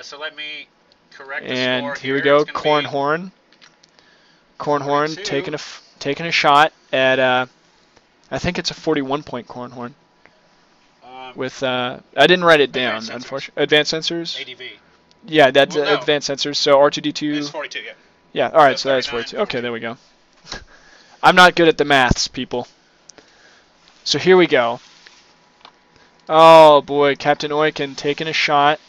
So let me correct the and score here we go. Corran Horn. Corran Horn taking a shot at I think it's a 41-point Corran Horn. With I didn't write it down, unfortunately. Advanced sensors. ADV. Yeah, that's advanced sensors. So R2D2. It's 42. Yeah. Yeah. All right. So that's 42. Okay, there we go. I'm not good at the maths, people. So here we go. Oh boy, Captain Oicunn taking a shot.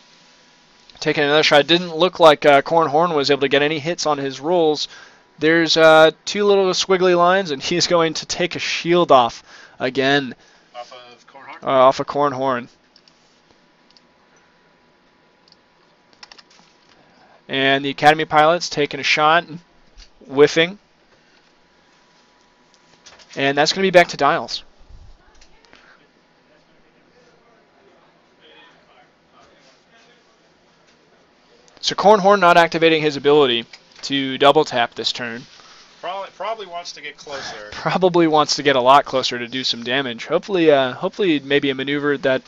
Taking another shot. It didn't look like Corran Horn was able to get any hits on his rolls. There's 2 little squiggly lines, and he's going to take a shield off again. Off of Corran Horn? Off of Corran Horn. And the Academy pilot's taking a shot, whiffing. And that's going to be back to Dials. So Corran Horn not activating his ability to double tap this turn. Probably wants to get closer. Probably wants to get a lot closer to do some damage. Hopefully maybe a maneuver that,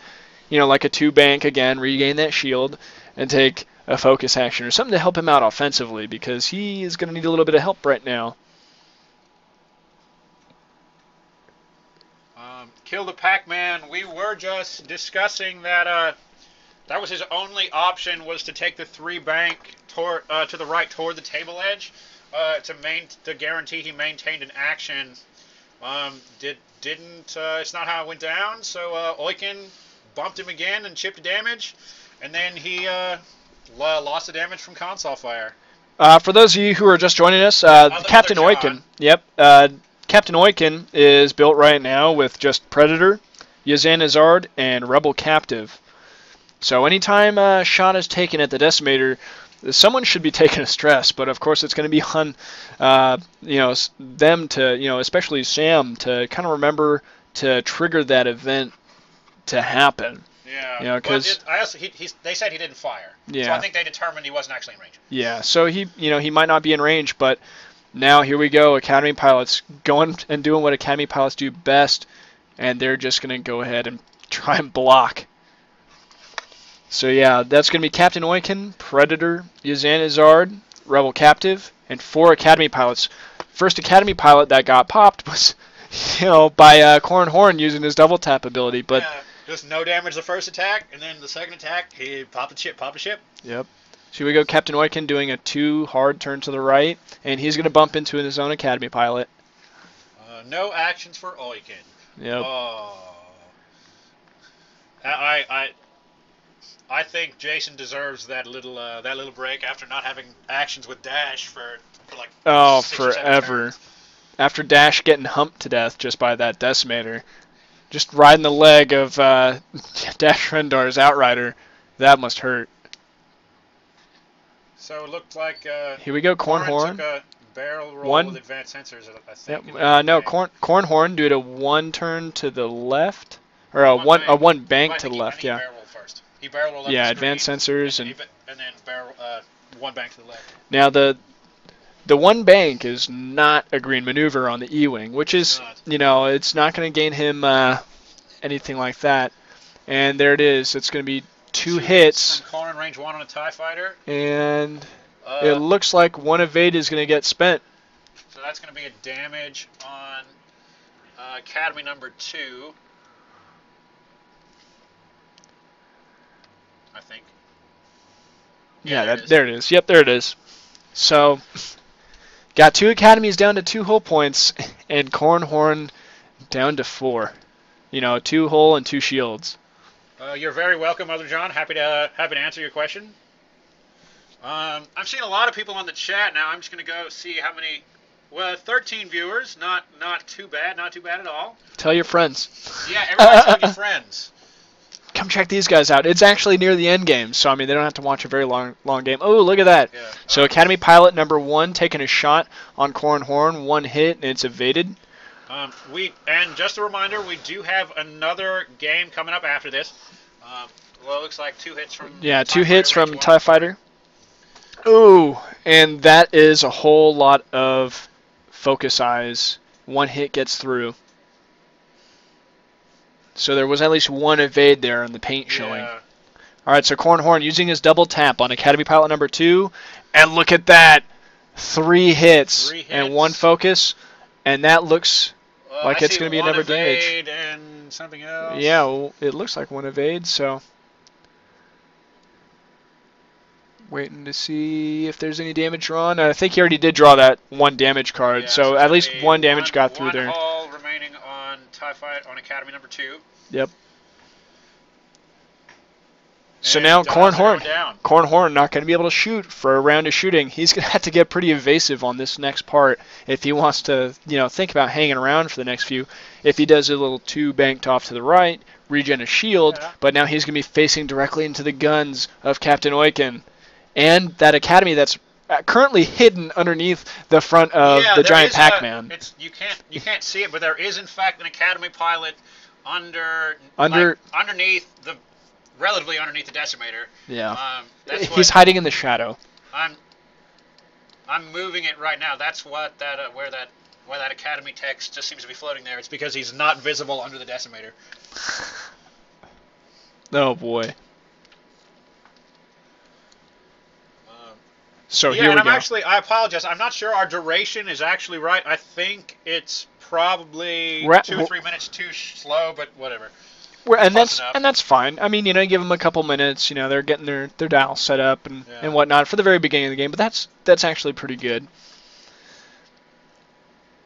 like a 2 bank again, regain that shield and take a focus action or something to help him out offensively because he is going to need a little bit of help right now. Kill the Pac-Man. We were just discussing that that was his only option was to take the 3 bank to the right toward the table edge to guarantee he maintained an action. It's not how it went down. So Oicunn bumped him again and chipped damage, and then he lost the damage from console fire. For those of you who are just joining us, Captain Oicunn. Yep. Captain Oicunn is built right now with just Predator Yazanazard, and Rebel Captive. So anytime a shot is taken at the Decimator, someone should be taking a stress, but of course it's going to be on, them to, especially Sam, to kind of remember to trigger that event to happen. Yeah, because they said he didn't fire. Yeah. So I think they determined he wasn't actually in range. Yeah, so he might not be in range, but now here we go. Academy pilots going and doing what Academy pilots do best, and they're just going to go ahead and try and block. So yeah, that's going to be Captain Oicunn, Predator, Yazanazard, Rebel Captive, and 4 Academy pilots. First Academy pilot that got popped was, by Corran Horn using his double tap ability, but. Yeah. Just no damage the first attack, and then the second attack, he popped the ship. Yep. So here we go, Captain Oicunn doing a 2 hard turn to the right, and he's going to bump into his own Academy pilot. No actions for Oicunn. Yep. I think Jason deserves that little break after not having actions with Dash for like 6 or 7 forever. turns. After Dash getting humped to death just by that Decimator. Just riding the leg of Dash Rendar's Outrider, that must hurt. So it looked like here we go, Corran Horn. Took a barrel roll with advanced sensors, I think. Yep. No, Corran Horn did a 1 turn to the left, or a one bank to the left. Yeah. He barrel rolled up yeah, the advanced sensors and then barrel 1 bank to the left. Now the 1 bank is not a green maneuver on the E-Wing, which is, it's not going to gain him anything like that. And there it is. It's going to be 2 hits. From Corran range 1 on a TIE fighter. And it looks like 1 evade is going to get spent. So that's going to be a damage on Academy number 2. I think. Yeah, there it is. Yep, there it is. So, got 2 academies down to 2 hull points, and Corran Horn down to 4. 2 hull and 2 shields. You're very welcome, Mother John. Happy to answer your question. I'm seeing a lot of people on the chat now. I'm just going to go see how many. Well, 13 viewers. Not too bad. Not too bad at all. Tell your friends. Yeah, everybody's telling your friends. Come check these guys out. It's actually near the end game, so they don't have to watch a very long game. Oh, look at that. Yeah. So Academy pilot number 1 taking a shot on Corran Horn, 1 hit, and it's evaded. And just a reminder, we do have another game coming up after this. Well, it looks like 2 hits from. Yeah, 2 hits from TIE Fighter. Ooh, and that is a whole lot of focus eyes. 1 hit gets through. So there was at least 1 evade there on the paint showing. Yeah. All right, so Corran Horn using his double tap on Academy pilot number 2, and look at that, 3 hits and 1 focus, and that looks like it's going to be another damage. Evade and something else. Yeah, well, it looks like 1 evade. So waiting to see if there's any damage drawn. I think he already did draw that 1 damage card, Yeah, so at least 1 damage got through 1 there. hull remaining on TIE Fight on Academy number 2. Yep. So And now Corran Horn. down. Corran Horn not going to be able to shoot for a round of shooting. He's going to have to get pretty evasive on this next part if he wants to, think about hanging around for the next few. If he does a little 2 banked off to the right, regen a shield, but now he's going to be facing directly into the guns of Captain Oicunn. And that Academy that's currently hidden underneath the front of the giant Pac-Man. You can't see it, but there is in fact an Academy pilot underneath the relatively underneath the Decimator. Yeah. He's hiding in the shadow. I'm moving it right now. That's what where that Academy text just seems to be floating there. It's because he's not visible under the Decimator. Oh boy. So yeah, here we and go. I apologize. I'm not sure our duration is actually right. I think it's probably 2 or 3 minutes too slow, but whatever. And that's fine. You give them a couple minutes. They're getting their dial set up and whatnot for the very beginning of the game. But that's actually pretty good.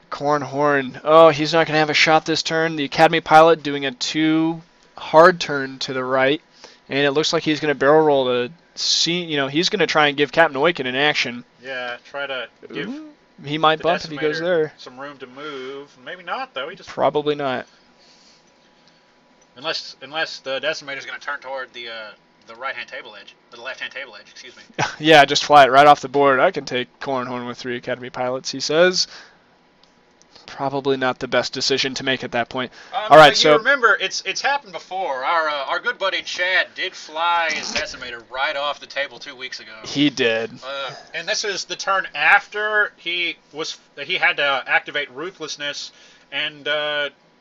Corran Horn. Oh, he's not going to have a shot this turn. The Academy pilot doing a 2 hard turn to the right, and it looks like he's going to barrel roll to see. He's going to try and give Captain Oicunn an action. Yeah, try to give. He might bump if he goes there. Some room to move. Maybe not though. He just probably not. Unless the Decimator is going to turn toward the right-hand table edge, the left-hand table edge, excuse me. Yeah, just fly it right off the board. I can take Corran Horn with 3 Academy pilots, he says. Probably not the best decision to make at that point. All right, you remember, it's happened before. Our good buddy Chad did fly his Decimator right off the table 2 weeks ago. He did. And this is the turn after he had to activate Ruthlessness, and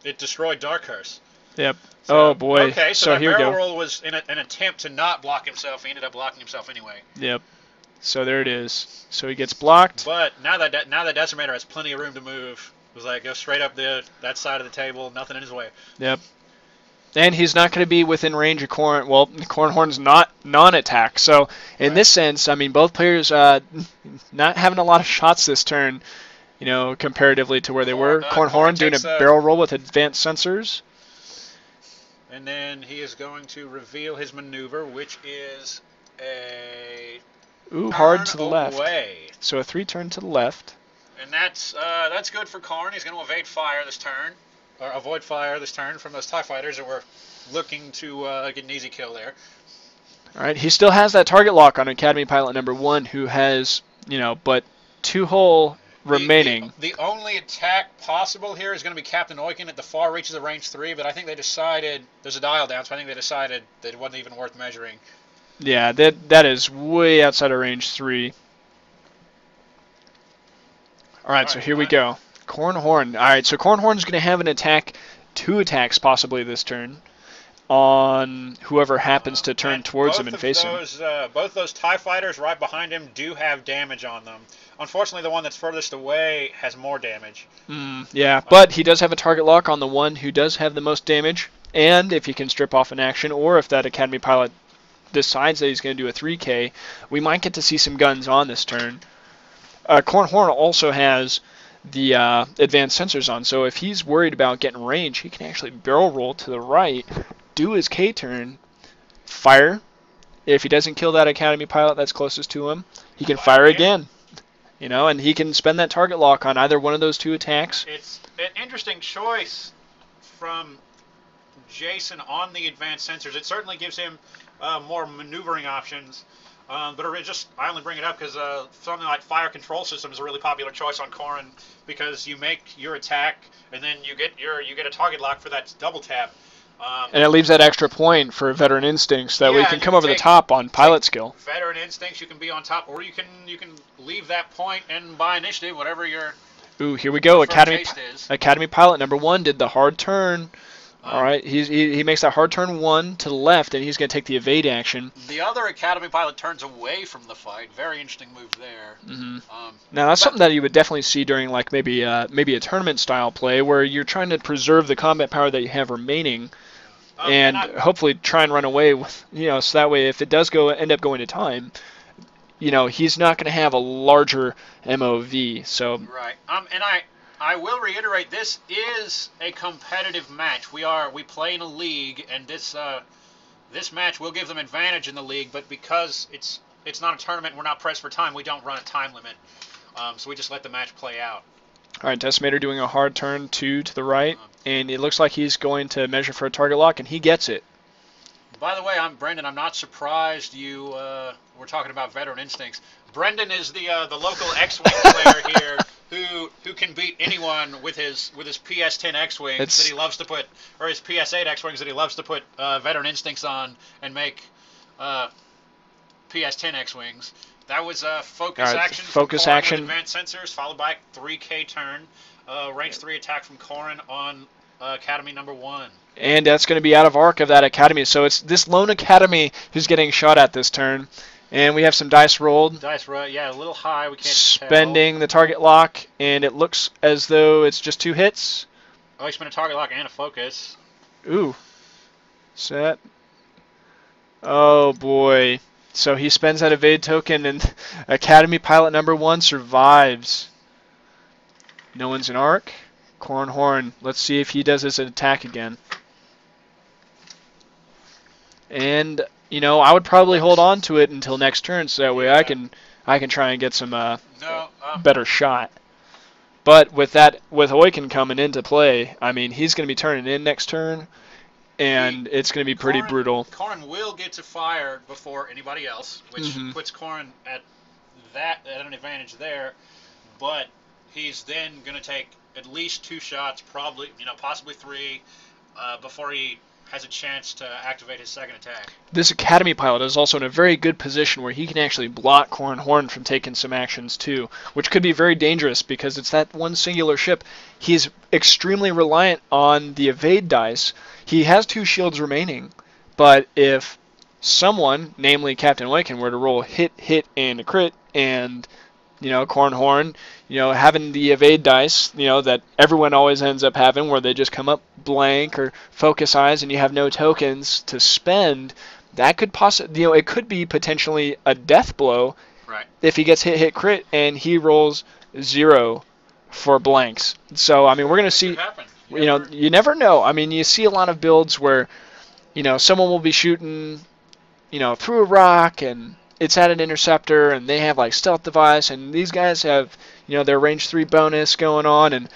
it destroyed Dark Curse. Yep. So, oh boy. Okay, so here we go. barrel roll was an attempt to not block himself. He ended up blocking himself anyway. Yep. So there it is. So he gets blocked. But now that Decimator has plenty of room to move. It was like, go straight up that side of the table, nothing in his way. Yep. And he's not going to be within range of Corran. Well, Corran Horn's not non-attack. So in this sense, I mean, both players not having a lot of shots this turn, you know, comparatively to where they were. Corran Horn doing a barrel roll with advanced sensors. And then he is going to reveal his maneuver, which is a hard to the away. Left. So a 3 turn to the left. And that's good for Corran. He's going to evade fire this turn, or avoid fire this turn from those TIE fighters that were looking to get an easy kill there. All right, he still has that target lock on Academy Pilot number 1, who has, you know, but 2 hull remaining. The only attack possible here is going to be Captain Oicunn at the far reaches of range 3, but I think they decided there's a dial down, so I think they decided that it wasn't even worth measuring. Yeah, that is way outside of range 3. All right, so here we go. Corran Horn. All right, so Corran Horn's going to have an attack, 2 attacks possibly this turn, on whoever happens to turn towards him and face him. Both those TIE fighters right behind him do have damage on them. Unfortunately, the one that's furthest away has more damage. Yeah, but he does have a target lock on the one who does have the most damage, and if he can strip off an action, or if that Academy pilot decides that he's going to do a 3K, we might get to see some guns on this turn. Corran Horn also has the advanced sensors on, so if he's worried about getting range, he can actually barrel roll to the right, do his K turn, fire. If he doesn't kill that Academy pilot that's closest to him, he can fire again. You know, and he can spend that target lock on either one of those 2 attacks. It's an interesting choice from Jason on the advanced sensors. It certainly gives him more maneuvering options. But I only bring it up because something like fire control system is a really popular choice on Corran, because you make your attack and then you get a target lock for that double tap. And it leaves that extra point for Veteran Instincts that we can come over the top on pilot skill. Veteran Instincts, you can be on top, or you can leave that point and buy initiative, whatever your here we go. Academy pilot number 1 did the hard turn. All right, he makes that hard turn 1 to the left, and he's going to take the evade action. The other Academy pilot turns away from the fight. Very interesting move there. Now that's something that you would definitely see during like maybe a tournament style play where you're trying to preserve the combat power that you have remaining, and hopefully try and run away with, you know, so that way if it does end up going to time, you know, he's not going to have a larger MOV. So right. And I will reiterate, this is a competitive match. We play in a league, and this match will give them advantage in the league, but because it's not a tournament, we're not pressed for time, we don't run a time limit. So we just let the match play out. All right, Decimator doing a hard turn 2 to the right, and it looks like he's going to measure for a target lock, and he gets it. By the way, Brendan. I'm not surprised you were talking about Veteran Instincts. Brendan is the local X-Wing player here who can beat anyone with his PS10 X-Wings that he loves to put, or his PS8 X-Wings that he loves to put Veteran Instincts on and make PS10 X-Wings. That was a focus action. Focus action. With advanced sensors, followed by 3K turn. Range 3 attack from Corran on Academy number 1. And that's going to be out of arc of that Academy. So it's this lone Academy who's getting shot at this turn. And we have some dice rolled. Dice roll, yeah, a little high. We can't spending the target lock, and it looks as though it's just 2 hits. Oh, he spent a target lock and a focus. Ooh. Set. Oh, boy. So he spends that evade token, and Academy pilot number 1 survives. No one's in arc. Corran Horn. Let's see if he does his attack again. And, you know, I would probably hold on to it until next turn, so that way I can try and get some better shot. But with Oicunn coming into play, I mean, he's going to be turning in next turn, and it's going to be pretty brutal. Corran will get to fire before anybody else, which puts Corran at an advantage there, but he's then going to take at least 2 shots, probably, possibly 3, before he has a chance to activate his second attack. This Academy pilot is also in a very good position where he can actually block Corran Horn from taking some actions too, which could be very dangerous because it's that one singular ship. He's extremely reliant on the evade dice. He has 2 shields remaining, but if someone, namely Captain Oicunn, were to roll hit, and a crit, and Corran Horn, having the evade dice, that everyone always ends up having, where they just come up blank or focus eyes, and you have no tokens to spend, that could possibly, it could be potentially a death blow. Right. If he gets hit, crit, and he rolls 0 for blanks. So I mean, we're gonna see. You never know. I mean, you see a lot of builds where, someone will be shooting, through a rock and it's at an interceptor, and they have like stealth device, and these guys have, their range 3 bonus going on, and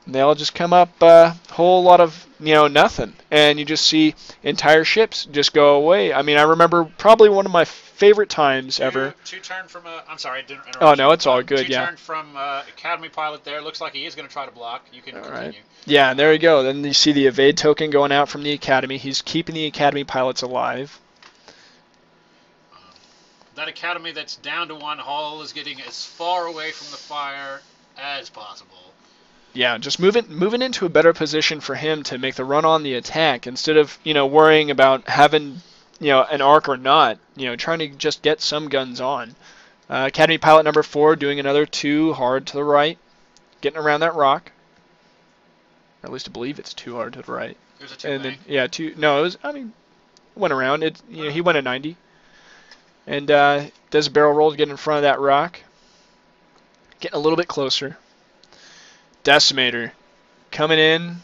they all just come up a whole lot of, nothing, and you just see entire ships just go away. I mean, I remember probably one of my favorite times ever. 2 turn from I'm sorry, I didn't interrupt. Oh no, it's all good. 2 Yeah. turn from Academy pilot there. Looks like he is going to try to block. You can continue. Right. Yeah, and there you go. Then you see the evade token going out from the Academy. He's keeping the Academy pilots alive. That Academy that's down to 1 hull is getting as far away from the fire as possible. Yeah, just moving into a better position for him to make the run on the attack instead of, worrying about having, an arc or not, trying to just get some guns on. Academy pilot number 4 doing another 2 hard to the right, getting around that rock. Or at least I believe it's 2 hard to the right. It was a 2 and then, yeah, 2. No, it was. I mean, went around it. He went a 90, and does a barrel roll to get in front of that rock. Getting a little bit closer. Decimator coming in,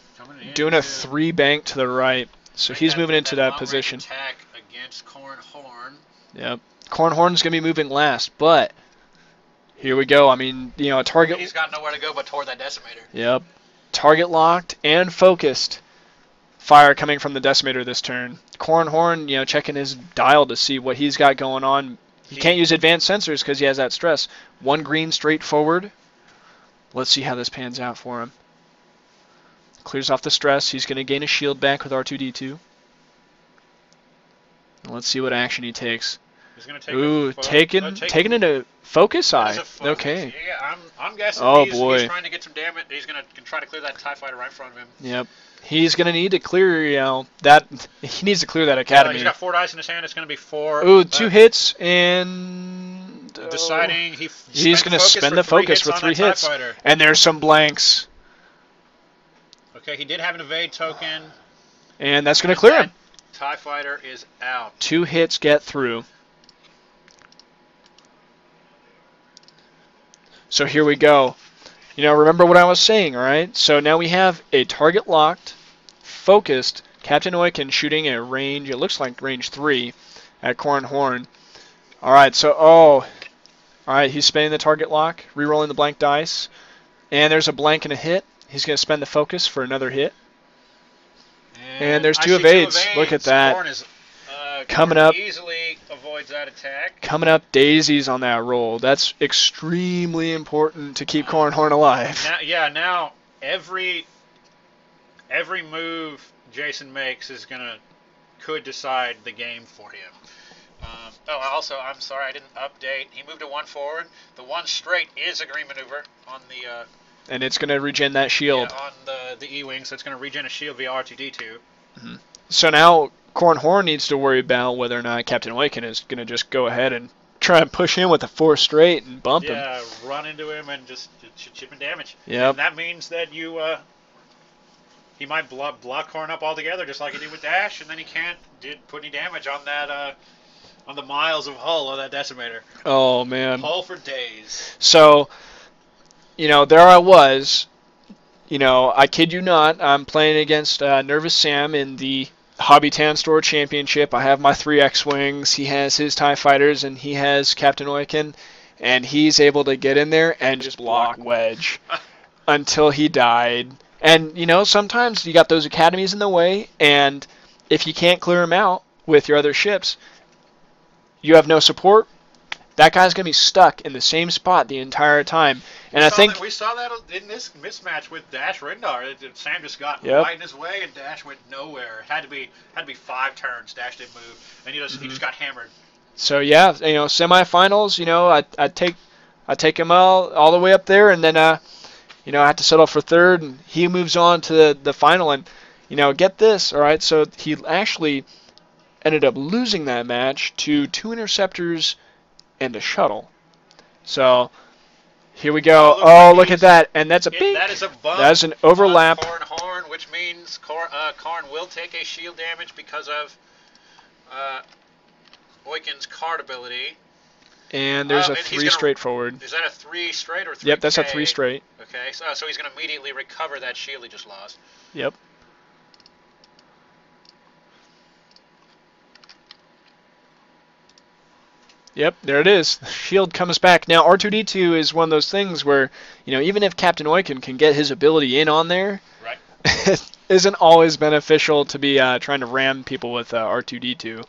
doing a 3 bank to the right. So he's moving into that position. Attack against Corran Horn. Yep. Corran Horn's going to be moving last, but here we go. I mean, a target. He's got nowhere to go but toward that Decimator. Yep. Target locked and focused. Fire coming from the Decimator this turn. Corran Horn, checking his dial to see what he's got going on. He can't use advanced sensors because he has that stress. 1 green straight forward. Let's see how this pans out for him. Clears off the stress. He's going to gain a shield back with R2-D2. Let's see what action he takes. He's going to take taking into focus eye. Okay. Yeah, I'm guessing he's trying to get some damage. He's going to try to clear that TIE fighter right in front of him. Yep. He's going to need to clear, that. He needs to clear that Academy. He's got 4 dice in his hand. It's going to be 4. Ooh, 2 hits and. Deciding he's going to spend the focus for 3 hits. And there's some blanks. Okay, he did have an evade token. And that's going to clear him. TIE fighter is out. 2 hits get through. So here we go. Remember what I was saying, all right? So now we have a target locked, focused Captain Oicunn shooting at range, it looks like range 3 at Corran Horn. All right, so, all right, he's spending the target lock, re-rolling the blank dice, and there's a blank and a hit. He's going to spend the focus for another hit. And there's 2 evades. Look at that. Corran is, coming up. Easily avoids that attack. Coming up daisies on that roll. That's extremely important to keep Corran Horn alive. Now every move Jason makes could decide the game for him. Also, I'm sorry, I didn't update. He moved a 1 forward. The 1 straight is a green maneuver on the. And it's going to regen that shield. Yeah, on the E-wing, so it's going to regen a shield via R2-D2. Mm-hmm. So now Corran Horn needs to worry about whether or not Captain Oicunn is going to just go ahead and try and push in with a 4 straight and bump him. Yeah, run into him and just chip and damage. Yep. And that means that he might block Corran up altogether, just like he did with Dash, and then he can't put any damage on that on the miles of hull of that Decimator. Oh man. Hull for days. So, there I was. I kid you not. I'm playing against Nervous Sam in the Hobby Town Store Championship. I have my 3 X-Wings. He has his TIE Fighters, and he has Captain Oicunn. And he's able to get in there and just block Wedge until he died. And, sometimes you got those academies in the way, and if you can't clear him out with your other ships, you have no support. That guy's going to be stuck in the same spot the entire time. And I think we saw that in this mismatch with Dash Rendar. Sam just got Yep. right in his way, and Dash went nowhere. It had to be 5 turns. Dash didn't move, and he just got hammered. so. Yeah, you know, semifinals. You know, I take him all the way up there, and then you know, I have to settle for third, and he moves on to the final. And you know, get this, all right. So he actually ended up losing that match to 2 interceptors and a shuttle. So here we go. Oh, look at that. And that's a big. That is a bump. That's an overlap. Corran Horn, which means Corran will take a shield damage because of Oicunn's card ability. And there's a 3 straight forward. Is that a 3 straight or 3? Yep, that's a 3 straight. Okay, so he's going to immediately recover that shield he just lost. Yep. Yep, there it is. Shield comes back. Now, R2-D2 is one of those things where, you know, even if Captain Oicunn can get his ability in on there, right, it isn't always beneficial to be trying to ram people with R2-D2.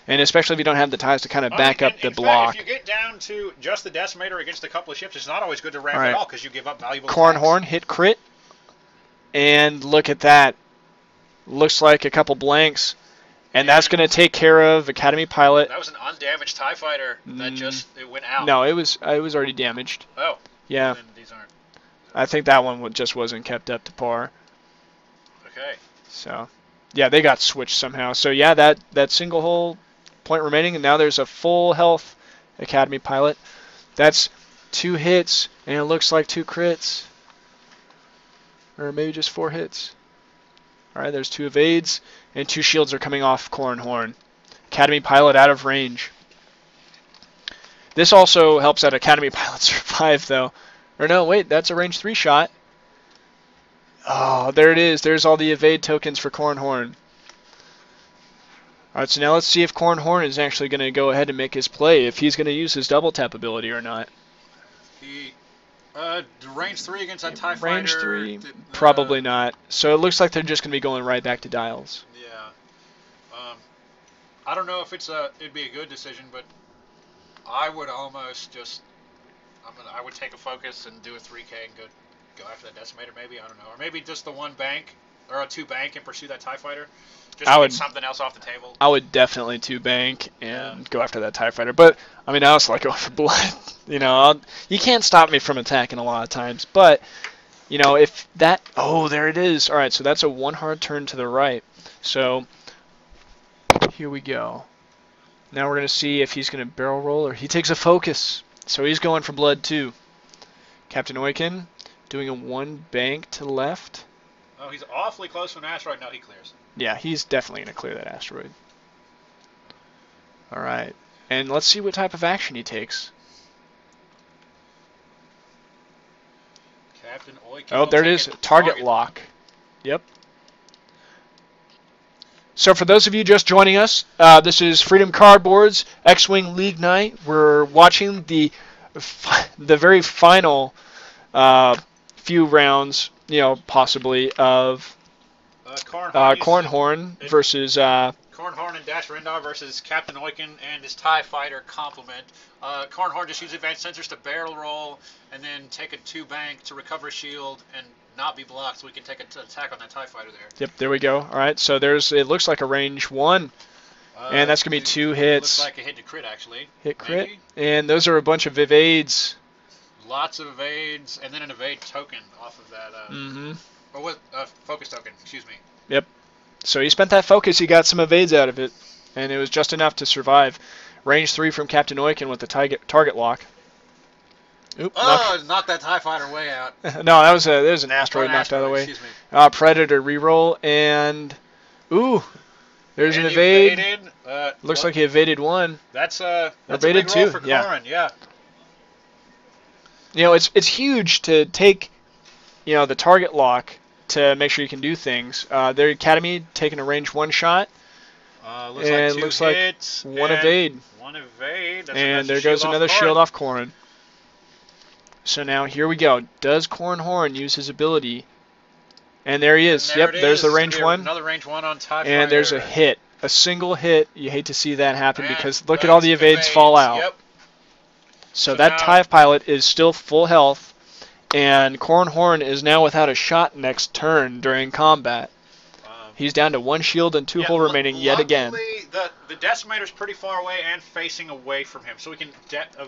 And especially if you don't have the ties to kind of back up the block. Fact, if you get down to just the Decimator against a couple of ships, it's not always good to ram at all because you give up valuable Corran attacks. Horn hit crit. And look at that. Looks like a couple blanks. And that's going to take care of Academy Pilot. That was an undamaged TIE fighter that it went out. No, it was already damaged. Oh. Yeah. Then these aren't. I think that one just wasn't kept up to par. Okay. So, yeah, they got switched somehow. So, yeah, that single hull point remaining, and now there's a full health Academy Pilot. That's 2 hits, and it looks like 2 crits. Or maybe just 4 hits. Alright, there's 2 evades, and 2 shields are coming off Corran Horn. Academy Pilot out of range. This also helps out Academy Pilot survive, though. Or no, wait, that's a range 3 shot. Oh, there it is. There's all the evade tokens for Corran Horn. Alright, so now let's see if Corran Horn is actually going to go ahead and make his play, if he's going to use his double tap ability or not. Range 3 against that TIE Range fighter. 3? Probably not. So it looks like they're just going to be going right back to dials. Yeah. I don't know if it'd be a good decision, but I would almost just, I would take a focus and do a 3K and go after that Decimator maybe, I don't know. Or maybe just the 1 bank, or a 2 bank and pursue that TIE fighter. Just to get something else off the table. I would definitely 2 bank and go after that TIE fighter. But, I mean, I also like going for blood. You know, you can't stop me from attacking a lot of times. But, you know, if that... Oh, there it is. All right, so that's a 1 hard turn to the right. So, here we go. Now we're going to see if he's going to barrel roll or he takes a focus. So he's going for blood, too. Captain Oicunn doing a 1 bank to the left. Oh, he's awfully close to an asteroid. No, he clears. Yeah, he's definitely going to clear that asteroid. Alright. And let's see what type of action he takes. Captain Oicunn. Oh, there it is. Target lock. Yep. So for those of you just joining us, this is Freedom Cardboard's X-Wing League Night. We're watching the very final few rounds, you know, possibly, of Corran Horn versus... Corran Horn and Dash Rendar versus Captain Oicunn and his TIE Fighter complement. Corran Horn just uses advanced sensors to barrel roll and then take a 2 bank to recover a shield and not be blocked so we can take an attack on that TIE Fighter there. Yep, there we go. All right, so it looks like a range 1. And that's going to be 2 hits. Looks like a hit to crit, actually. Hit crit. Maybe? And those are a bunch of evades. Lots of evades, and then an evade token off of that. Or what? Focus token, excuse me. Yep. So he spent that focus, he got some evades out of it. And it was just enough to survive. Range 3 from Captain Oicunn with the target lock. Oop, knocked that TIE Fighter way out. No, that was an asteroid knocked out of the way. Excuse me. Predator reroll, and... Ooh! There's an evade. Looks like he evaded 1. That's evaded a big 2 for Corran, yeah. You know, it's huge to take, you know, the target lock to make sure you can do things. Their Academy taking a range 1 shot. Looks like 2 hits. Like 1 evade. 1 evade. And there goes another shield off Corran. So now here we go. Does Corran Horn use his ability And there he is. And Yep, there it there's is. the It's gonna range be one. Another range one on TIE And there's a Fighter. hit. A single hit. You hate to see that happen And because look at all the evades fall out. Yep. So So that now- TIE pilot is still full health, and Corran Horn is now without a shot next turn during combat. He's down to 1 shield and 2 hull remaining yet again. Luckily, the Decimator's pretty far away and facing away from him, so we can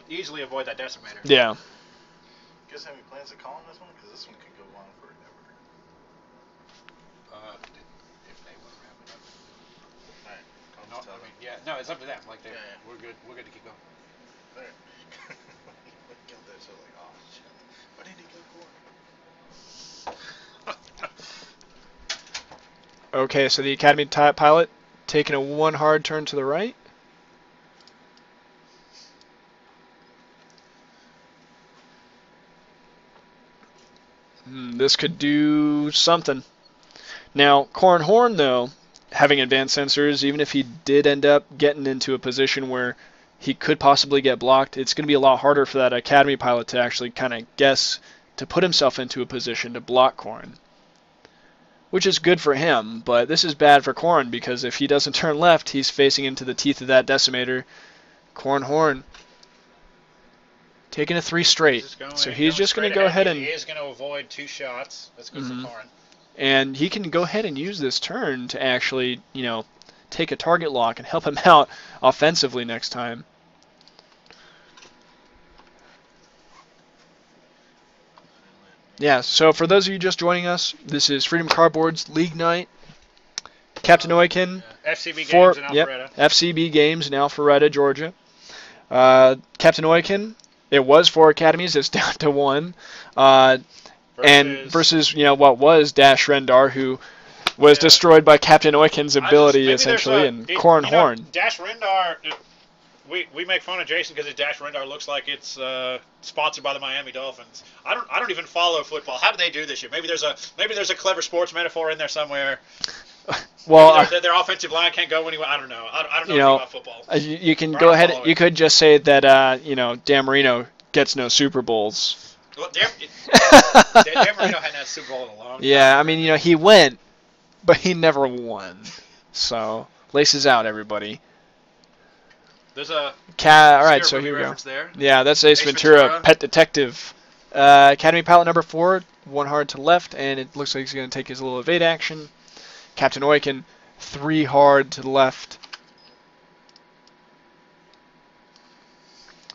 easily avoid that Decimator. Yeah. You guys have any plans to call on this one? Because this one could go on forever. If they want to wrap it up. Alright, No, I mean, yeah, no, it's up to them. Like, Yeah, yeah. we're good. We're good to keep going. Alright. Get that, so like, oh shit. Why didn't he go for it? Okay, so the Academy pilot taking a 1 hard turn to the right. This could do something. Now, Corran Horn, though, having advanced sensors, even if he did end up getting into a position where he could possibly get blocked, it's going to be a lot harder for that Academy pilot to actually kind of guess to put himself into a position to block Corran. Which is good for him, but this is bad for Corran because if he doesn't turn left, he's facing into the teeth of that Decimator. Corran Horn taking a 3 straight. So he's just going to go ahead and... He is going to avoid 2 shots. That's good for Corran. And he can go ahead and use this turn to actually, you know, take a target lock and help him out offensively next time. Yeah, so for those of you just joining us, this is Freedom Cardboard's League Night. Captain Oicunn. FCB Games in Alpharetta. FCB Games in Alpharetta, Georgia. Captain Oicunn, it was 4 academies, it's down to 1. And versus, you know, what was Dash Rendar, who was destroyed by Captain Oicunn's ability, essentially, and Corran Horn. Dash Rendar, we make fun of Jason because his Dash Rendar looks like it's sponsored by the Miami Dolphins. I don't even follow football. How do they do this shit? Maybe there's a clever sports metaphor in there somewhere. Well, their offensive line can't go anywhere. I don't know. I don't know anything about football. You can go ahead. You could just say that you know, Dan Marino gets no Super Bowls. Well, Dan Marino hadn't had a Super Bowl in a long time. Yeah, I mean, you know, he went, but he never won. So laces out, everybody. There's a all right, so here we go. There. Yeah, that's Ace Ventura, Pet Detective. Academy Pilot number 4, 1 hard to left, and it looks like he's going to take his little evade action. Captain Oicunn, 3 hard to the left.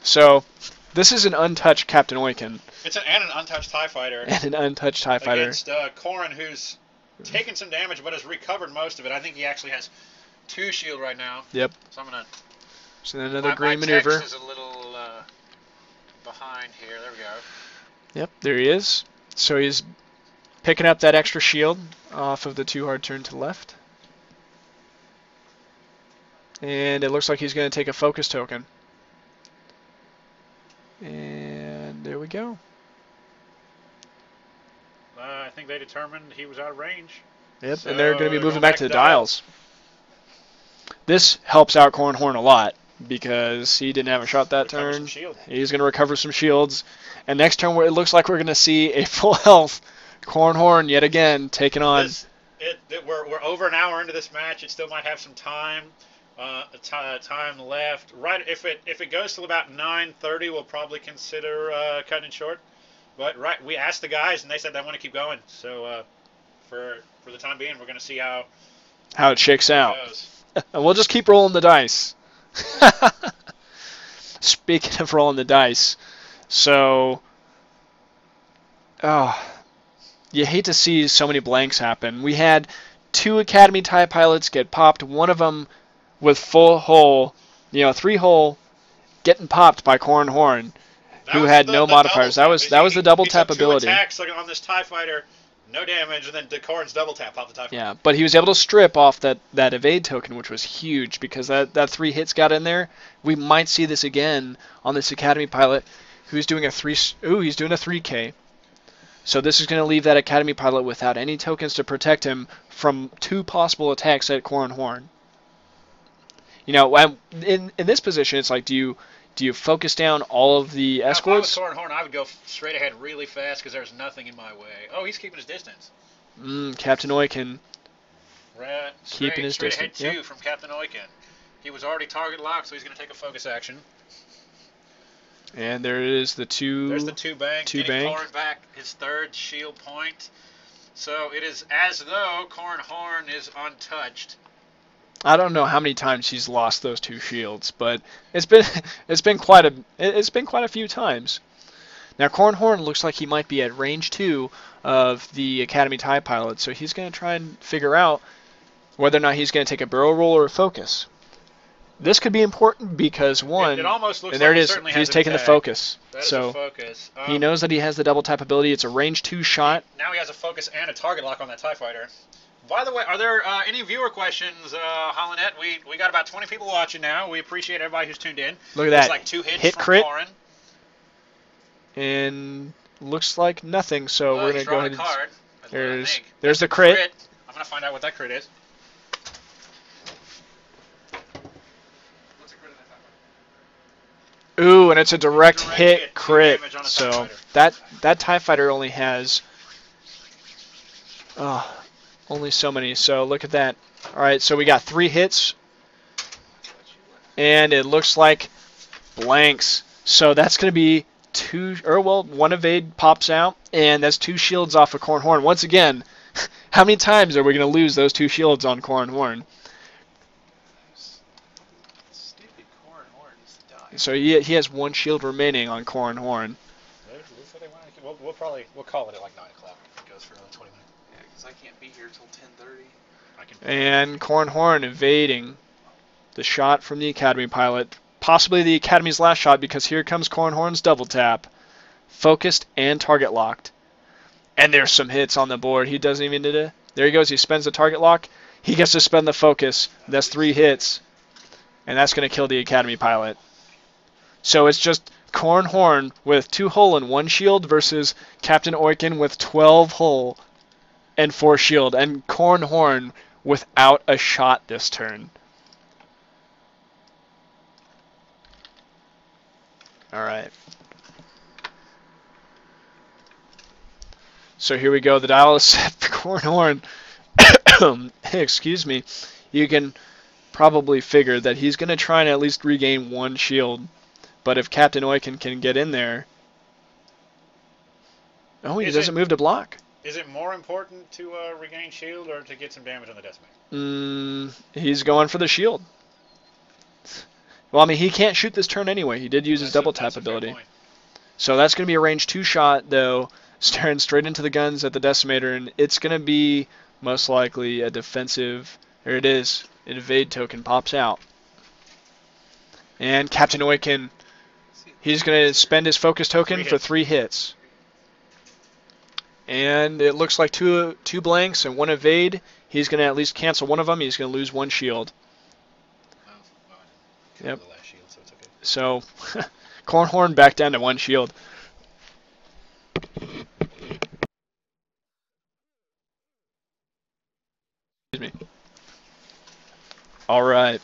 So, this is an untouched Captain Oicunn. It's an untouched TIE Fighter. And an untouched TIE Fighter. Against Corran, who's taken some damage, but has recovered most of it. I think he actually has 2 shield right now. Yep. So I'm going to... So then another green maneuver. My text is a little behind here. There we go. Yep, there he is. So he's picking up that extra shield off of the 2 hard turn to the left. And it looks like he's going to take a focus token. And there we go. I think they determined he was out of range. Yep, So and they're going to be moving going back to the dials. This helps out Corran Horn a lot because he didn't have a shot that turn. He's going to recover some shields. And next turn, it looks like we're going to see a full health Corran Horn yet again taking on. We're over an hour into this match. It still might have some time. Time left. Right, if it goes till about 9:30, we'll probably consider cutting it short. But right, we asked the guys, and they said they want to keep going. So for the time being, we're going to see how it shakes out. Goes. And we'll just keep rolling the dice. Speaking of rolling the dice, so you hate to see so many blanks happen. We had 2 Academy TIE pilots get popped. One of them with full hull, 3 hull, getting popped by Corran Horn, who had no modifiers. That was the double tap ability. 2 attacks on this TIE fighter, no damage, and then Corran's double tap popped the TIE fighter. Yeah, but he was able to strip off that evade token, which was huge because that 3 hits got in there. We might see this again on this Academy pilot, who's doing a 3. Ooh, he's doing a 3K. So this is going to leave that Academy pilot without any tokens to protect him from 2 possible attacks at Corran Horn. In this position, it's like, do you focus down all of the escorts? If I was Corran Horn, I would go straight ahead really fast because there's nothing in my way. Oh, he's keeping his distance. Captain Oicunn Straight keeping his ahead distance. 2 Yep. from Captain Oicunn. He was already target locked, so he's going to take a focus action. And there is the two. There's the 2 bank. Two getting bank. Corran back his 3rd shield point. So it is as though Corran Horn is untouched. I don't know how many times he's lost those 2 shields, but it's been quite a few times. Now Corran Horn looks like he might be at range 2 of the Academy TIE pilot, so he's going to try and figure out whether or not he's going to take a barrel roll or a focus. This could be important because one, It almost looks and there like it he is. certainly He's has an taking the attack. focus, That is so a focus. he knows that he has the double tap ability. It's a range 2 shot. Now he has a focus and a target lock on that TIE fighter. By the way, are there any viewer questions, Hollandette? We got about 20 people watching now. We appreciate everybody who's tuned in. Look at Looks that. like 2 hits Hit from crit. Corran. And looks like nothing, so we're going to go ahead a and... card. That's what I There's think. the That's crit. I'm going to find out what that crit is. What's a crit in that Ooh, and it's a direct Direct hit hit, 2 crit. damage on a TIE So fighter. that TIE fighter only has only so many. So look at that. All right, so we got 3 hits, and it looks like blanks. So that's going to be 1 evade pops out, and that's 2 shields off of Corran Horn. Once again, how many times are we going to lose those 2 shields on Corran Horn? Stupid Corran Horn needs to die. So he has 1 shield remaining on Corran Horn. We'll call it at like 9 o'clock. It goes for another 20 minutes. Yeah, because I can't be here till 10:30. And Corran Horn evading the shot from the Academy pilot. Possibly the Academy's last shot, because here comes Corran Horn's double tap. Focused and target locked. And there's some hits on the board. He doesn't even do it. There he goes. He spends the target lock. He gets to spend the focus. That's 3 hits. And that's going to kill the Academy pilot. So it's just Corran Horn with 2 hull and 1 shield versus Captain Oicunn with 12 hull and 4 shield. And Corran Horn without a shot this turn. Alright. So here we go. The dial is set for Corran Horn. Excuse me. You can probably figure that he's going to try and at least regain 1 shield. But if Captain Oicunn can get in there... Oh, he doesn't move to block. Is it more important to regain shield or to get some damage on the decimator? He's going for the shield. Well, I mean, he can't shoot this turn anyway. He did use his double tap ability. So that's going to be a range 2 shot, though, staring straight into the guns at the decimator, and it's going to be most likely a defensive. There it is. An evade token pops out. And Captain Oicunn, he's going to spend his focus token for 3 hits. And it looks like two blanks and 1 evade. He's going to at least cancel one of them. He's going to lose 1 shield. Yep. The last shield, so it's okay. So, Corran Horn back down to 1 shield. Excuse me. Alright.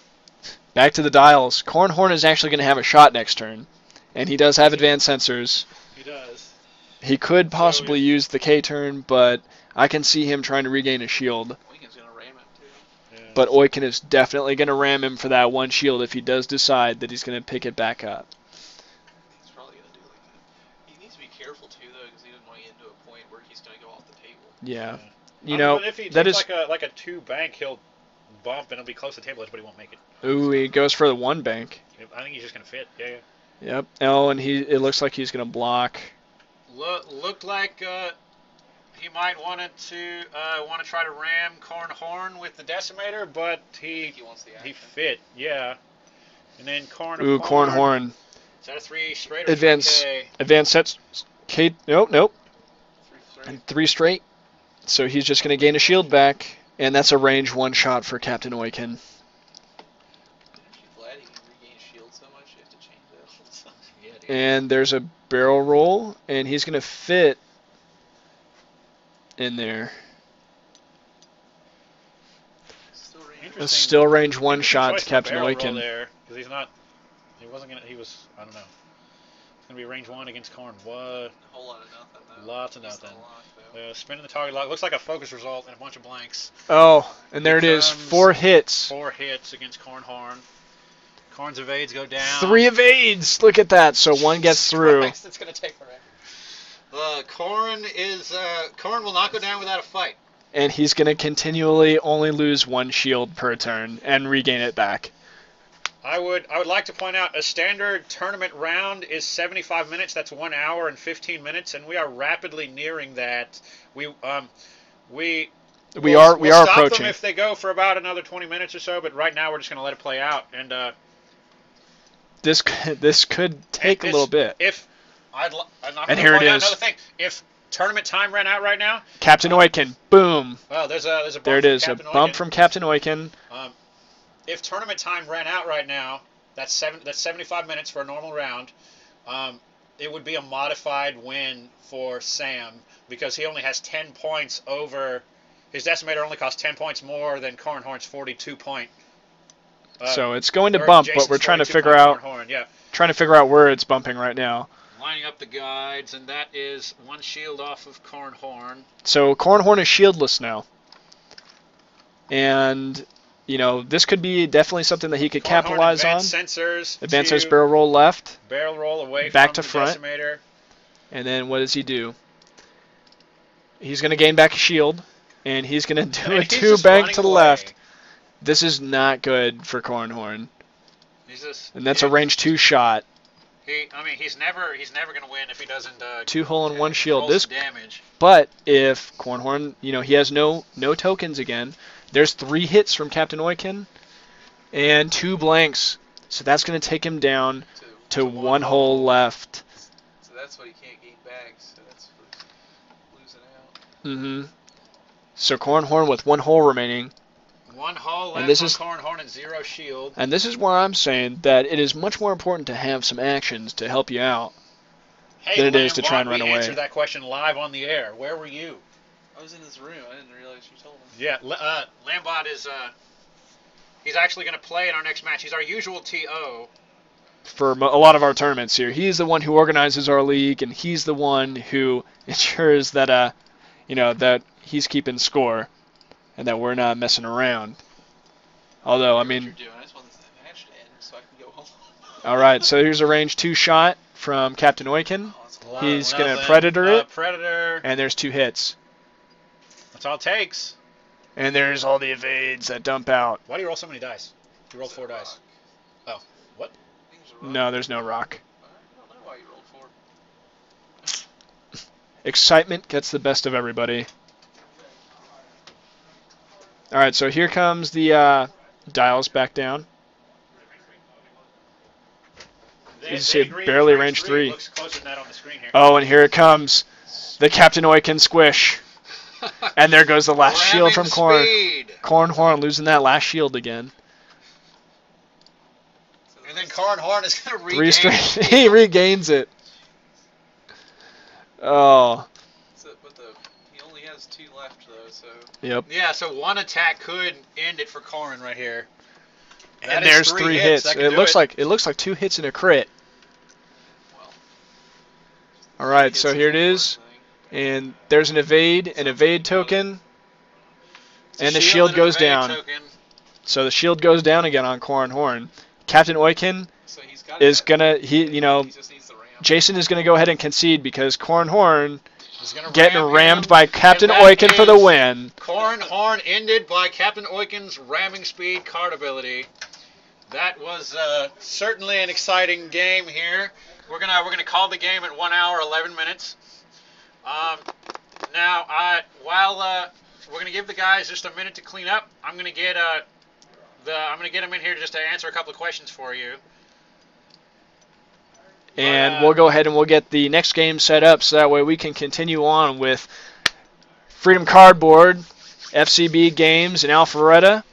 Back to the dials. Corran Horn is actually going to have a shot next turn. And he does have advanced sensors. He does. He could possibly use the K turn, but I can see him trying to regain a shield. Oicunn's gonna ram him too. Yeah. But Oicunn is definitely going to ram him for that 1 shield if he does decide that he's going to pick it back up. He's probably gonna do like that. He needs to be careful too, though, because he doesn't want to get into a point where he's gonna go off the table. Yeah. I You mean, know, but if he that takes is... like a 2 bank, he'll bump and it'll be close to the table edge, but he won't make it. Ooh, he goes for the 1 bank. I think he's just gonna fit. Yeah. Yep. Oh, and it looks like he's going to block. Looked like he might want to try to ram Corran Horn with the decimator, but He wants the action. he fit. Yeah. And then Corran Ooh, Corran Horn. Is that a 3 straight or Advance. 3K? Advance sets. K. Nope. 3 straight. And 3 straight. So he's just going to gain a shield back. And that's a range 1 shot for Captain Oicunn. I'm actually glad he can regain shield so much. You have to change that. Yeah, dude. And there's a barrel roll. And he's going to fit in there. Still range. Interesting. A still range 1 Interesting shot choice to for Captain barrel roll Oicunn. there, 'cause he's not. He wasn't gonna. He was. I don't know. It's gonna be range 1 against Corran. What? A whole lot of nothing, though. Lots of He's still nothing. alive, though. Spinning the target lock. Looks like a focus result and a bunch of blanks. Oh, and there it is. Becomes 4 hits. 4 hits against Corran Horn. Corn's evades go down. 3 evades. Look at that. So 1 gets through. Christ, it's going to take forever. Corran will not go down without a fight. And he's going to continually only lose 1 shield per turn and regain it back. I would like to point out a standard tournament round is 75 minutes. That's 1 hour and 15 minutes, and we are rapidly nearing that. We'll are stop approaching. them if they go for about another 20 minutes or so, but right now we're just going to let it play out. And this could take a little bit. And here it is. Another thing, if tournament time ran out right now, Captain Oicunn, boom. Well, there's a bump there it is, a bump from Captain Oicunn. If tournament time ran out right now, that's 75 minutes for a normal round. It would be a modified win for Sam because he only has 10 points over. His decimator only costs 10 points more than Corran Horn's 42 point. So it's going to bump, but we're trying to figure out where it's bumping right now. Lining up the guides, and that is 1 shield off of Corran Horn. So Corran Horn is shieldless now, and this could be definitely something that he could capitalize on. Sensors. Advance sensors, barrel roll left. Barrel roll away back from to the front. decimator. And then what does he do? He's going to gain back a shield, and he's going to do a 2 bank to the left. This is not good for Corran Horn. And that's a range 2 shot. He's never going to win if he doesn't. 2 hull and 1 shield. This damage. But if Corran Horn, he has no tokens again. There's 3 hits from Captain Oicunn and 2 blanks. So that's going to take him down to 1 hole left. So that's what he can't gain back. So that's losing out. So Corran Horn with 1 hole remaining. 1 hole left and this on is Corran Horn and 0 shield. And this is where I'm saying that it is much more important to have some actions to help you out than it is to try and run away. We answered that question live on the air. Where were you? I was in his room. I didn't realize you told him. Yeah, Lambot is. He's actually going to play in our next match. He's our usual TO. For a lot of our tournaments here, he's the one who organizes our league, and he's the one who ensures that that he's keeping score, and that we're not messing around. Although, I mean. I just want this match to end so I can go home. All right, so here's a range 2 shot from Captain Oicunn. He's going to Predator it. Predator. And there's 2 hits. That's all it takes. And there's all the evades that dump out. Why do you roll so many dice? You rolled 4 dice. Oh, what? No, there's no rock. I don't know why you rolled 4. Excitement gets the best of everybody. All right, so here comes the dials back down. You see barely range 3. Looks closer than that on the screen here. Oh, and here it comes. The Captain Oicunn squish. And there goes the last shield from Corran Horn losing that last shield again. And then Corran Horn is going to regain 3 straight. He regains it. Oh. He only has 2 left though, so. Yep. Yeah, so 1 attack could end it for Corran right here. And there's 3 hits. It looks like 2 hits and a crit. Well, all right, so here it is. And there's an evade token, and the shield goes down. So the shield goes down again on Corran Horn. Captain Oicunn is gonna Jason is gonna go ahead and concede because Corran Horn getting rammed by Captain Oicunn for the win. Corran Horn ended by Captain Oicunn's ramming speed card ability. That was certainly an exciting game here. We're gonna call the game at 1 hour 11 minutes. Now, while we're going to give the guys just a minute to clean up, I'm going to get them in here just to answer a couple of questions for you. And we'll go ahead and we'll get the next game set up so that way we can continue on with Freedom Cardboard, FCB games, and Alpharetta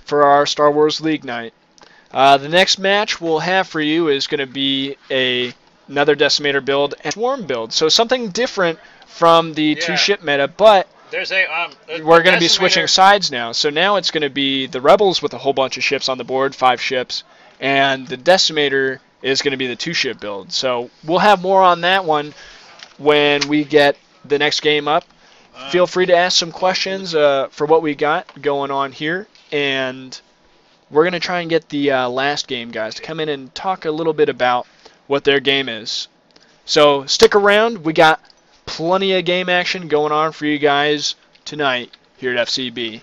for our Star Wars League night. The next match we'll have for you is going to be another Decimator build and Swarm build. So something different from the 2-ship meta, but we're going to be switching sides now. So now it's going to be the Rebels with a whole bunch of ships on the board, 5 ships, and the Decimator is going to be the 2-ship build. So we'll have more on that one when we get the next game up. Feel free to ask some questions for what we got going on here, and we're going to try and get the last game guys to come in and talk a little bit about what their game is. So stick around. We got plenty of game action going on for you guys tonight here at FCB.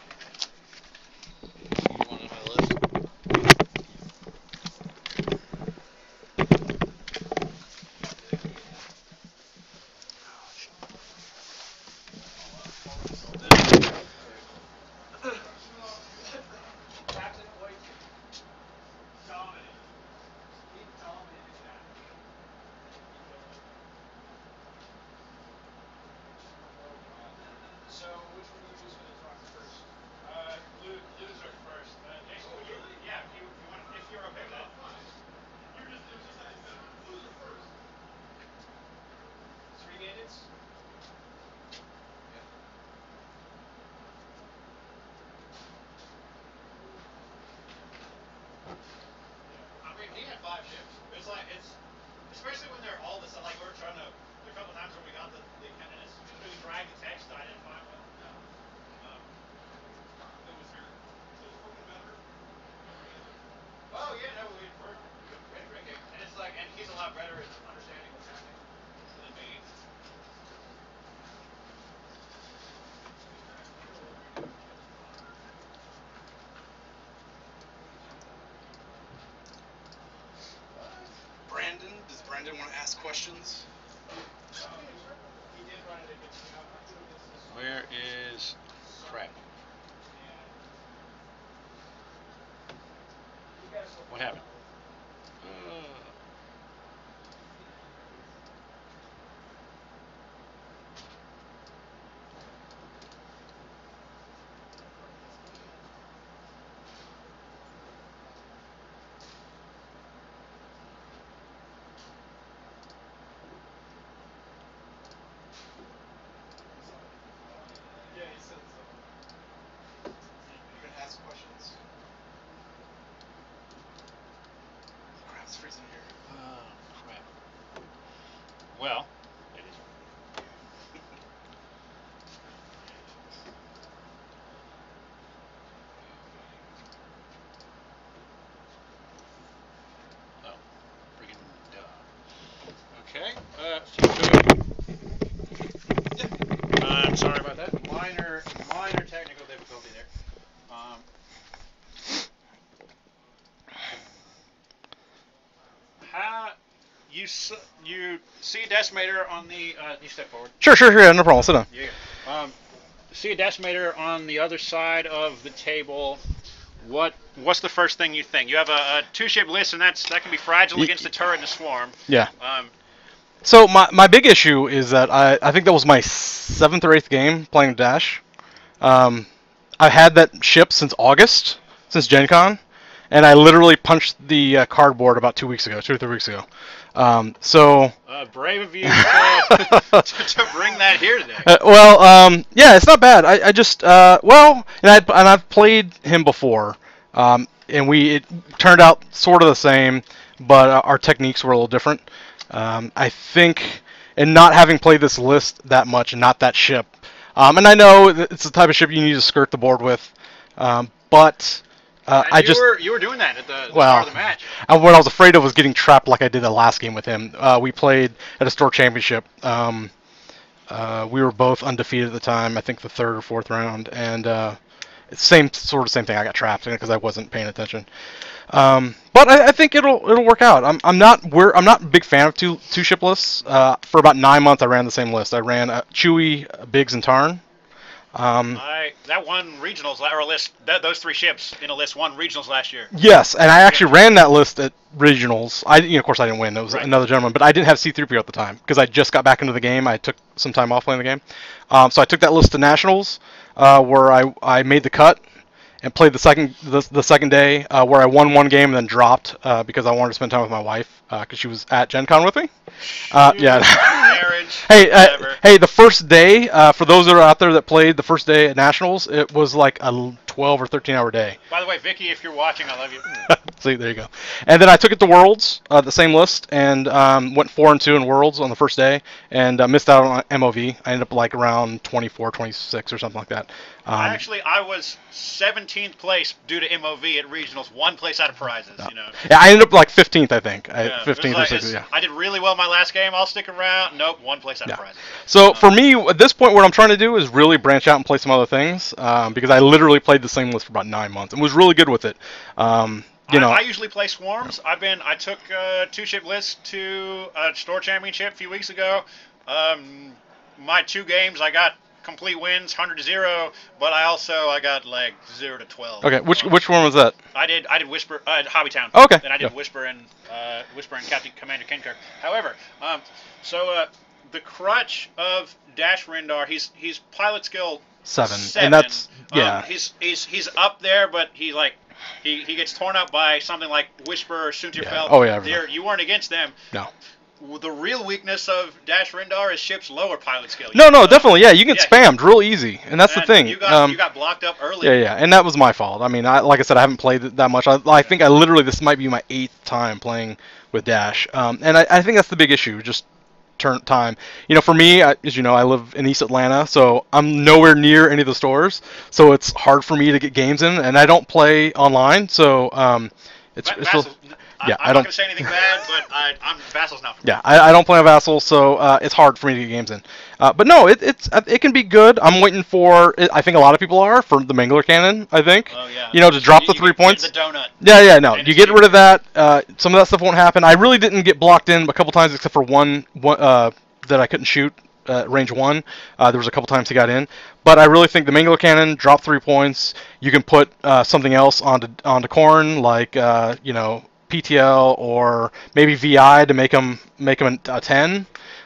Especially when they're all the same, like we were trying to, a couple times when we got the and it's really drag the text, I didn't find one. It was working better. Oh yeah, no, we had a great game, and it's like, and he's a lot better at understanding what's happening than me. Does Brandon want to ask questions? Where is crap? What happened? Well, it is. Oh, freaking duh. Okay. I'm sorry about that. Minor technical difficulty there. How you see a decimator on the you step forward. Sure, no problem. Sit down. Yeah. See a decimator on the other side of the table. What's the first thing you think? You have a two-ship list, and that can be fragile against the turret and the swarm. Yeah. So my big issue is that I think that was my 7th or 8th game playing Dash. I've had that ship since August, since Gen Con, and I literally punched the cardboard about 2 or 3 weeks ago. Brave of you to bring that here today. Yeah, it's not bad. I just I've played him before, and it turned out sort of the same, but our techniques were a little different. I think, and not having played this list that much and not that ship, and I know it's the type of ship you need to skirt the board with, but you were doing that at the start of the match. What I was afraid of was getting trapped like I did the last game with him. We played at a store championship. We were both undefeated at the time. I think the 3rd or 4th round, and same thing. I got trapped because I wasn't paying attention. But I think it'll work out. I'm not a big fan of two ship lists. For about 9 months, I ran the same list. I ran Chewie, Biggs, and Tarn. That won regionals or list. Those 3 ships in a list won regionals last year. Yes, and I actually ran that list at regionals. Of course, I didn't win. It was another gentleman, but I didn't have C-3PO at the time because I just got back into the game. I took some time off playing the game, so I took that list to nationals, where I made the cut, and played the second day where I won one game and then dropped because I wanted to spend time with my wife because she was at Gen Con with me. Yeah. Marriage. Hey, the first day, for those that are out there that played the first day at Nationals, it was like a 12 or 13-hour day. By the way, Vicky, if you're watching, I love you. See, there you go. And then I took it to Worlds, the same list, and went 4-2 in Worlds on the first day, and missed out on MOV. I ended up like around 24, 26 or something like that. I was 17th place due to MOV at regionals, one place out of prizes. Yeah. You know. Yeah, I ended up like 15th, I think. Yeah, 15th or 16th. Yeah. I did really well my last game. I'll stick around. Nope, one place out of prizes. So for me, at this point, what I'm trying to do is really branch out and play some other things because I literally played the same list for about 9 months and was really good with it. I usually play swarms. I took a 2-ship list to a store championship a few weeks ago. My 2 games, I got complete wins, 100-0, but I got like 0-12. Okay, which one was that? I did Whisper, Hobbytown. Oh, okay. And I did Whisper and Captain Commander Kenkirk. However, the crutch of Dash Rendar, he's pilot skill 7. And that's he's up there, but he gets torn up by something like Whisper or Suntirfell. Yeah. Oh yeah. You weren't against them. No. The real weakness of Dash Rendar is ship's lower pilot skill. No, definitely. Yeah, you get spammed real easy, and that's the thing. You got blocked up early. Yeah, and that was my fault. I mean, like I said, I haven't played it that much. I think this might be my 8th time playing with Dash, and I think that's the big issue. Just turn time. For me, as you know, I live in East Atlanta, so I'm nowhere near any of the stores, so it's hard for me to get games in, and I don't play online, so it's still. Yeah, I'm not going to say anything bad, but I'm Vassal's now. Yeah, I don't play on Vassal, so it's hard for me to get games in. But no, it can be good. I'm waiting for, I think a lot of people are, for the Mangler Cannon, I think. Oh, yeah. To drop the 3 points. The donut. Yeah, no. You get rid of that. Some of that stuff won't happen. I really didn't get blocked in a couple times except for one that I couldn't shoot. Range 1. There was a couple times he got in. But I really think the Mangler Cannon, drop 3 points. You can put something else onto Corran, like, PTL or maybe VI to make him a 10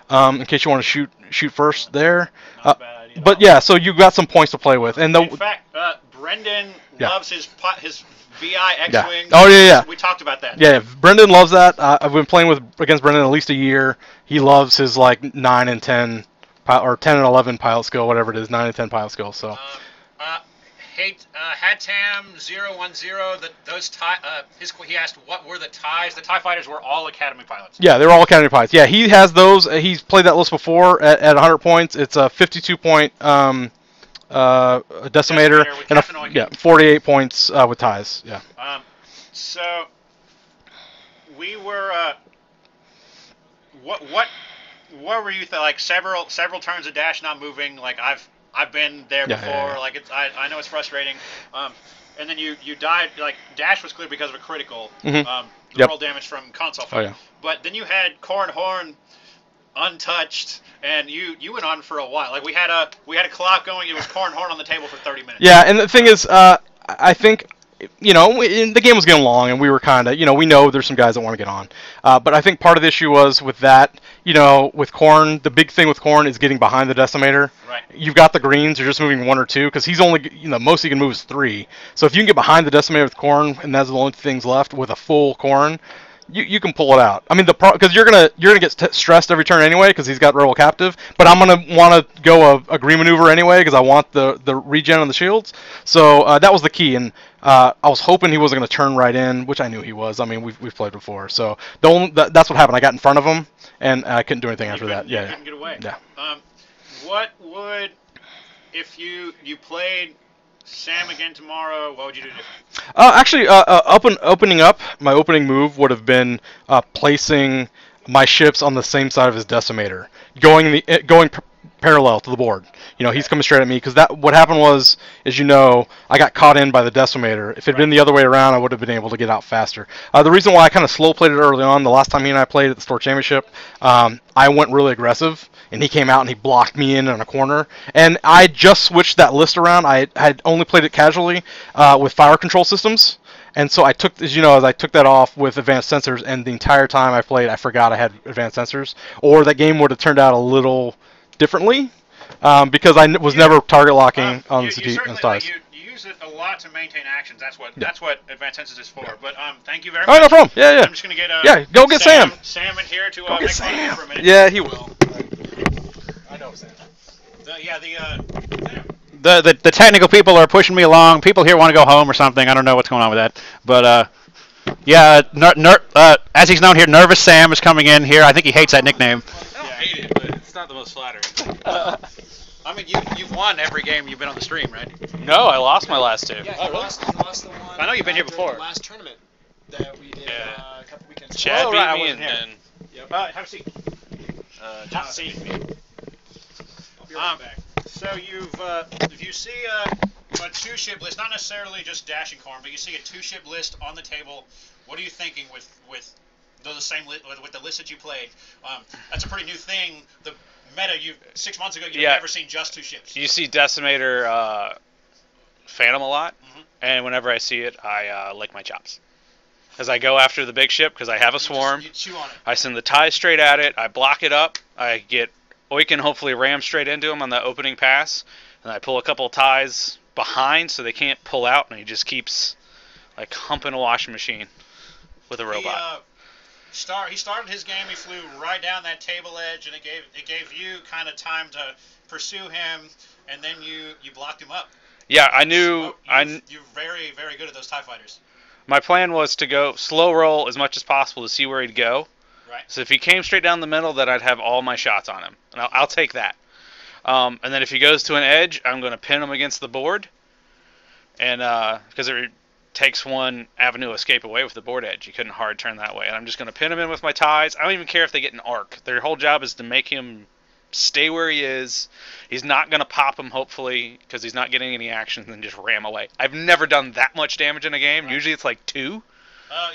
in case you want to shoot first there. Not a bad idea. But yeah, so you've got some points to play with. And in fact, Brendan loves his VI X-Wing. Oh yeah. We talked about that. Yeah, Brendan loves that. I've been playing against Brendan at least a year. He loves his like 9 and 10 or 10 and 11 pilot skill, whatever it is, 9 and 10 pilot skill. So. Hatam010. He asked what were the ties. The TIE fighters were all Academy pilots. Yeah, they're all Academy pilots. Yeah, he has those. He's played that list before at 100 points. It's a 52-point decimator and 48 points with ties. Yeah. So we were. What were you like? Several turns of Dash not moving. Like I've been there before. Yeah. Like I know it's frustrating. And then you died. Like Dash was clear because of a critical. Mm-hmm. The roll damage from console fight. Oh, yeah. But then you had Corran Horn untouched, and you went on for a while. Like we had a clock going. It was Corran Horn on the table for 30 minutes. Yeah, and the thing is, I think. The game was getting long, and we were kind of, we know there's some guys that want to get on. But I think part of the issue was with that, with Corran, the big thing with Corran is getting behind the decimator. Right. You've got the greens, you're just moving 1 or 2, because he's only, most he can move is 3. So if you can get behind the decimator with Corran, and that's the only things left with a full Corran, you can pull it out. I mean, because you're gonna get stressed every turn anyway, because he's got Rebel Captive. But I'm gonna want to go a green maneuver anyway, because I want the regen on the shields. So that was the key, and I was hoping he wasn't gonna turn right in, which I knew he was. I mean, we've played before, so that's what happened. I got in front of him, and I couldn't do anything after that. You couldn't get away. Yeah. What would if you played Sam again tomorrow? What would you do different? Actually, opening up, my opening move would have been placing my ships on the same side of his decimator, going parallel to the board. He's coming straight at me because what happened was, as I got caught in by the decimator. If it had been the other way around, I would have been able to get out faster. The reason why I kind of slow played it early on, the last time he and I played at the store championship, I went really aggressive, and he came out and he blocked me in on a corner. And I just switched that list around. I had only played it casually with fire control systems. And so I took, as I took that off with advanced sensors, and the entire time I played, I forgot I had advanced sensors, or that game would have turned out a little differently, because I was never target locking on the ties. You use it a lot to maintain actions. That's what Advanced Senses is for. But thank you very Oh, much. no problem. Yeah, yeah. I'm just gonna get Go get Sam. Sam in here to Go get make fun of Sam. you for a minute. Yeah, he will. I know Sam. The technical people are pushing me along. People here want to go home or something. I don't know what's going on with that. But yeah, as he's known here, Nervous Sam is coming in here. I think he hates that nickname. I don't hate it, but it's not the most flattering. I mean, you've won every game you've been on the stream, right? No, I lost my last two. Yeah, he lost the one. I know you've been here during before. The last tournament that we did Yeah. a couple weekends Chad ago. right, I beat me, wasn't and here. then Have a seat. Have a seat. So if you see a two-ship list, not necessarily just Dash and Corn, but you see a two-ship list on the table, what are you thinking with the same with the list that you played? That's a pretty new thing. The meta 6 months ago you've never seen just two ships. you see Decimator Phantom a lot, and whenever I see it, I lick my chops. As I go after the big ship, because I have a swarm, You chew on it. I send the ties straight at it, I block it up, I get Oicunn hopefully ram straight into him on the opening pass, and I pull a couple of ties behind so they can't pull out, and he just keeps like humping a washing machine with a robot. He started his game. He flew right down that table edge, and it gave you kind of time to pursue him, and then you blocked him up. Yeah, I knew. You're very, very good at those TIE fighters. My plan was to go slow roll as much as possible to see where he'd go. Right. So if he came straight down the middle, then I'd have all my shots on him, and I'll take that. And then if he goes to an edge, I'm going to pin him against the board, and because it takes one avenue escape away with the board edge, you couldn't hard turn that way. And I'm just going to pin him in with my ties. I don't even care if they get an arc. Their whole job is to make him stay where he is. He's not going to pop him, hopefully, because he's not getting any action, and then just ram away. I've never done that much damage in a game. Right. Usually it's like 2.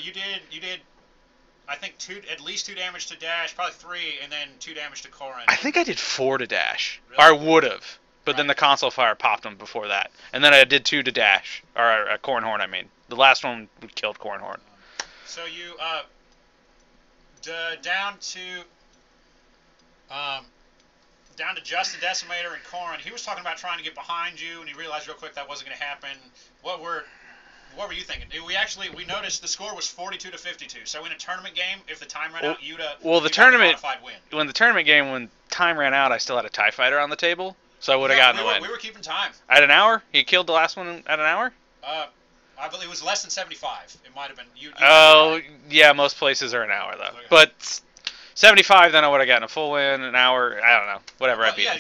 You did. I think at least 2 damage to Dash, probably 3, and then 2 damage to Corran. I think I did 4 to Dash. Really? Or I would have. But then the console fire popped him before that. And then I did 2 to Dash. Or Corran Horn, I mean. The last one killed Corran Horn. So you, down to just the Decimator and Corran. He was talking about trying to get behind you, and he realized real quick that wasn't going to happen. What were you thinking? We noticed the score was 42 to 52. So in a tournament game, if the time ran out, you'd have a qualified win. When the tournament game, when time ran out, I still had a TIE Fighter on the table, so I would have gotten the win. We were keeping time. At an hour? You killed the last one at an hour? I believe it was less than 75. It might have been. Yeah, most places are an hour though. Okay. But 75, then I would have gotten a full win. An hour, I don't know, whatever. I beat. Yeah,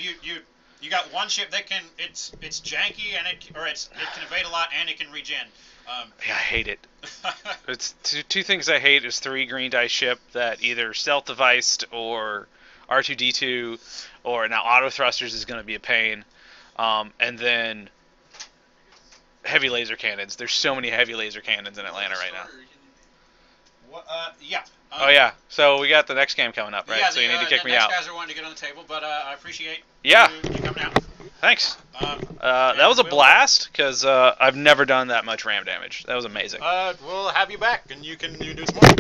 you got one ship that can it's janky and it can evade a lot and it can regen. Yeah, I hate it. It's two things I hate is 3 green dice ship that either stealth deviced or R2D2 or now auto thrusters is going to be a pain, and then heavy laser cannons. There's so many heavy laser cannons in Atlanta right now. Yeah. Oh yeah, so we got the next game coming up, right? Yeah, so you need to kick me next out. guys are wanting to get on the table, but I appreciate you coming out. Thanks. That was a blast because I've never done that much ram damage. That was amazing. We'll have you back, and you do some more.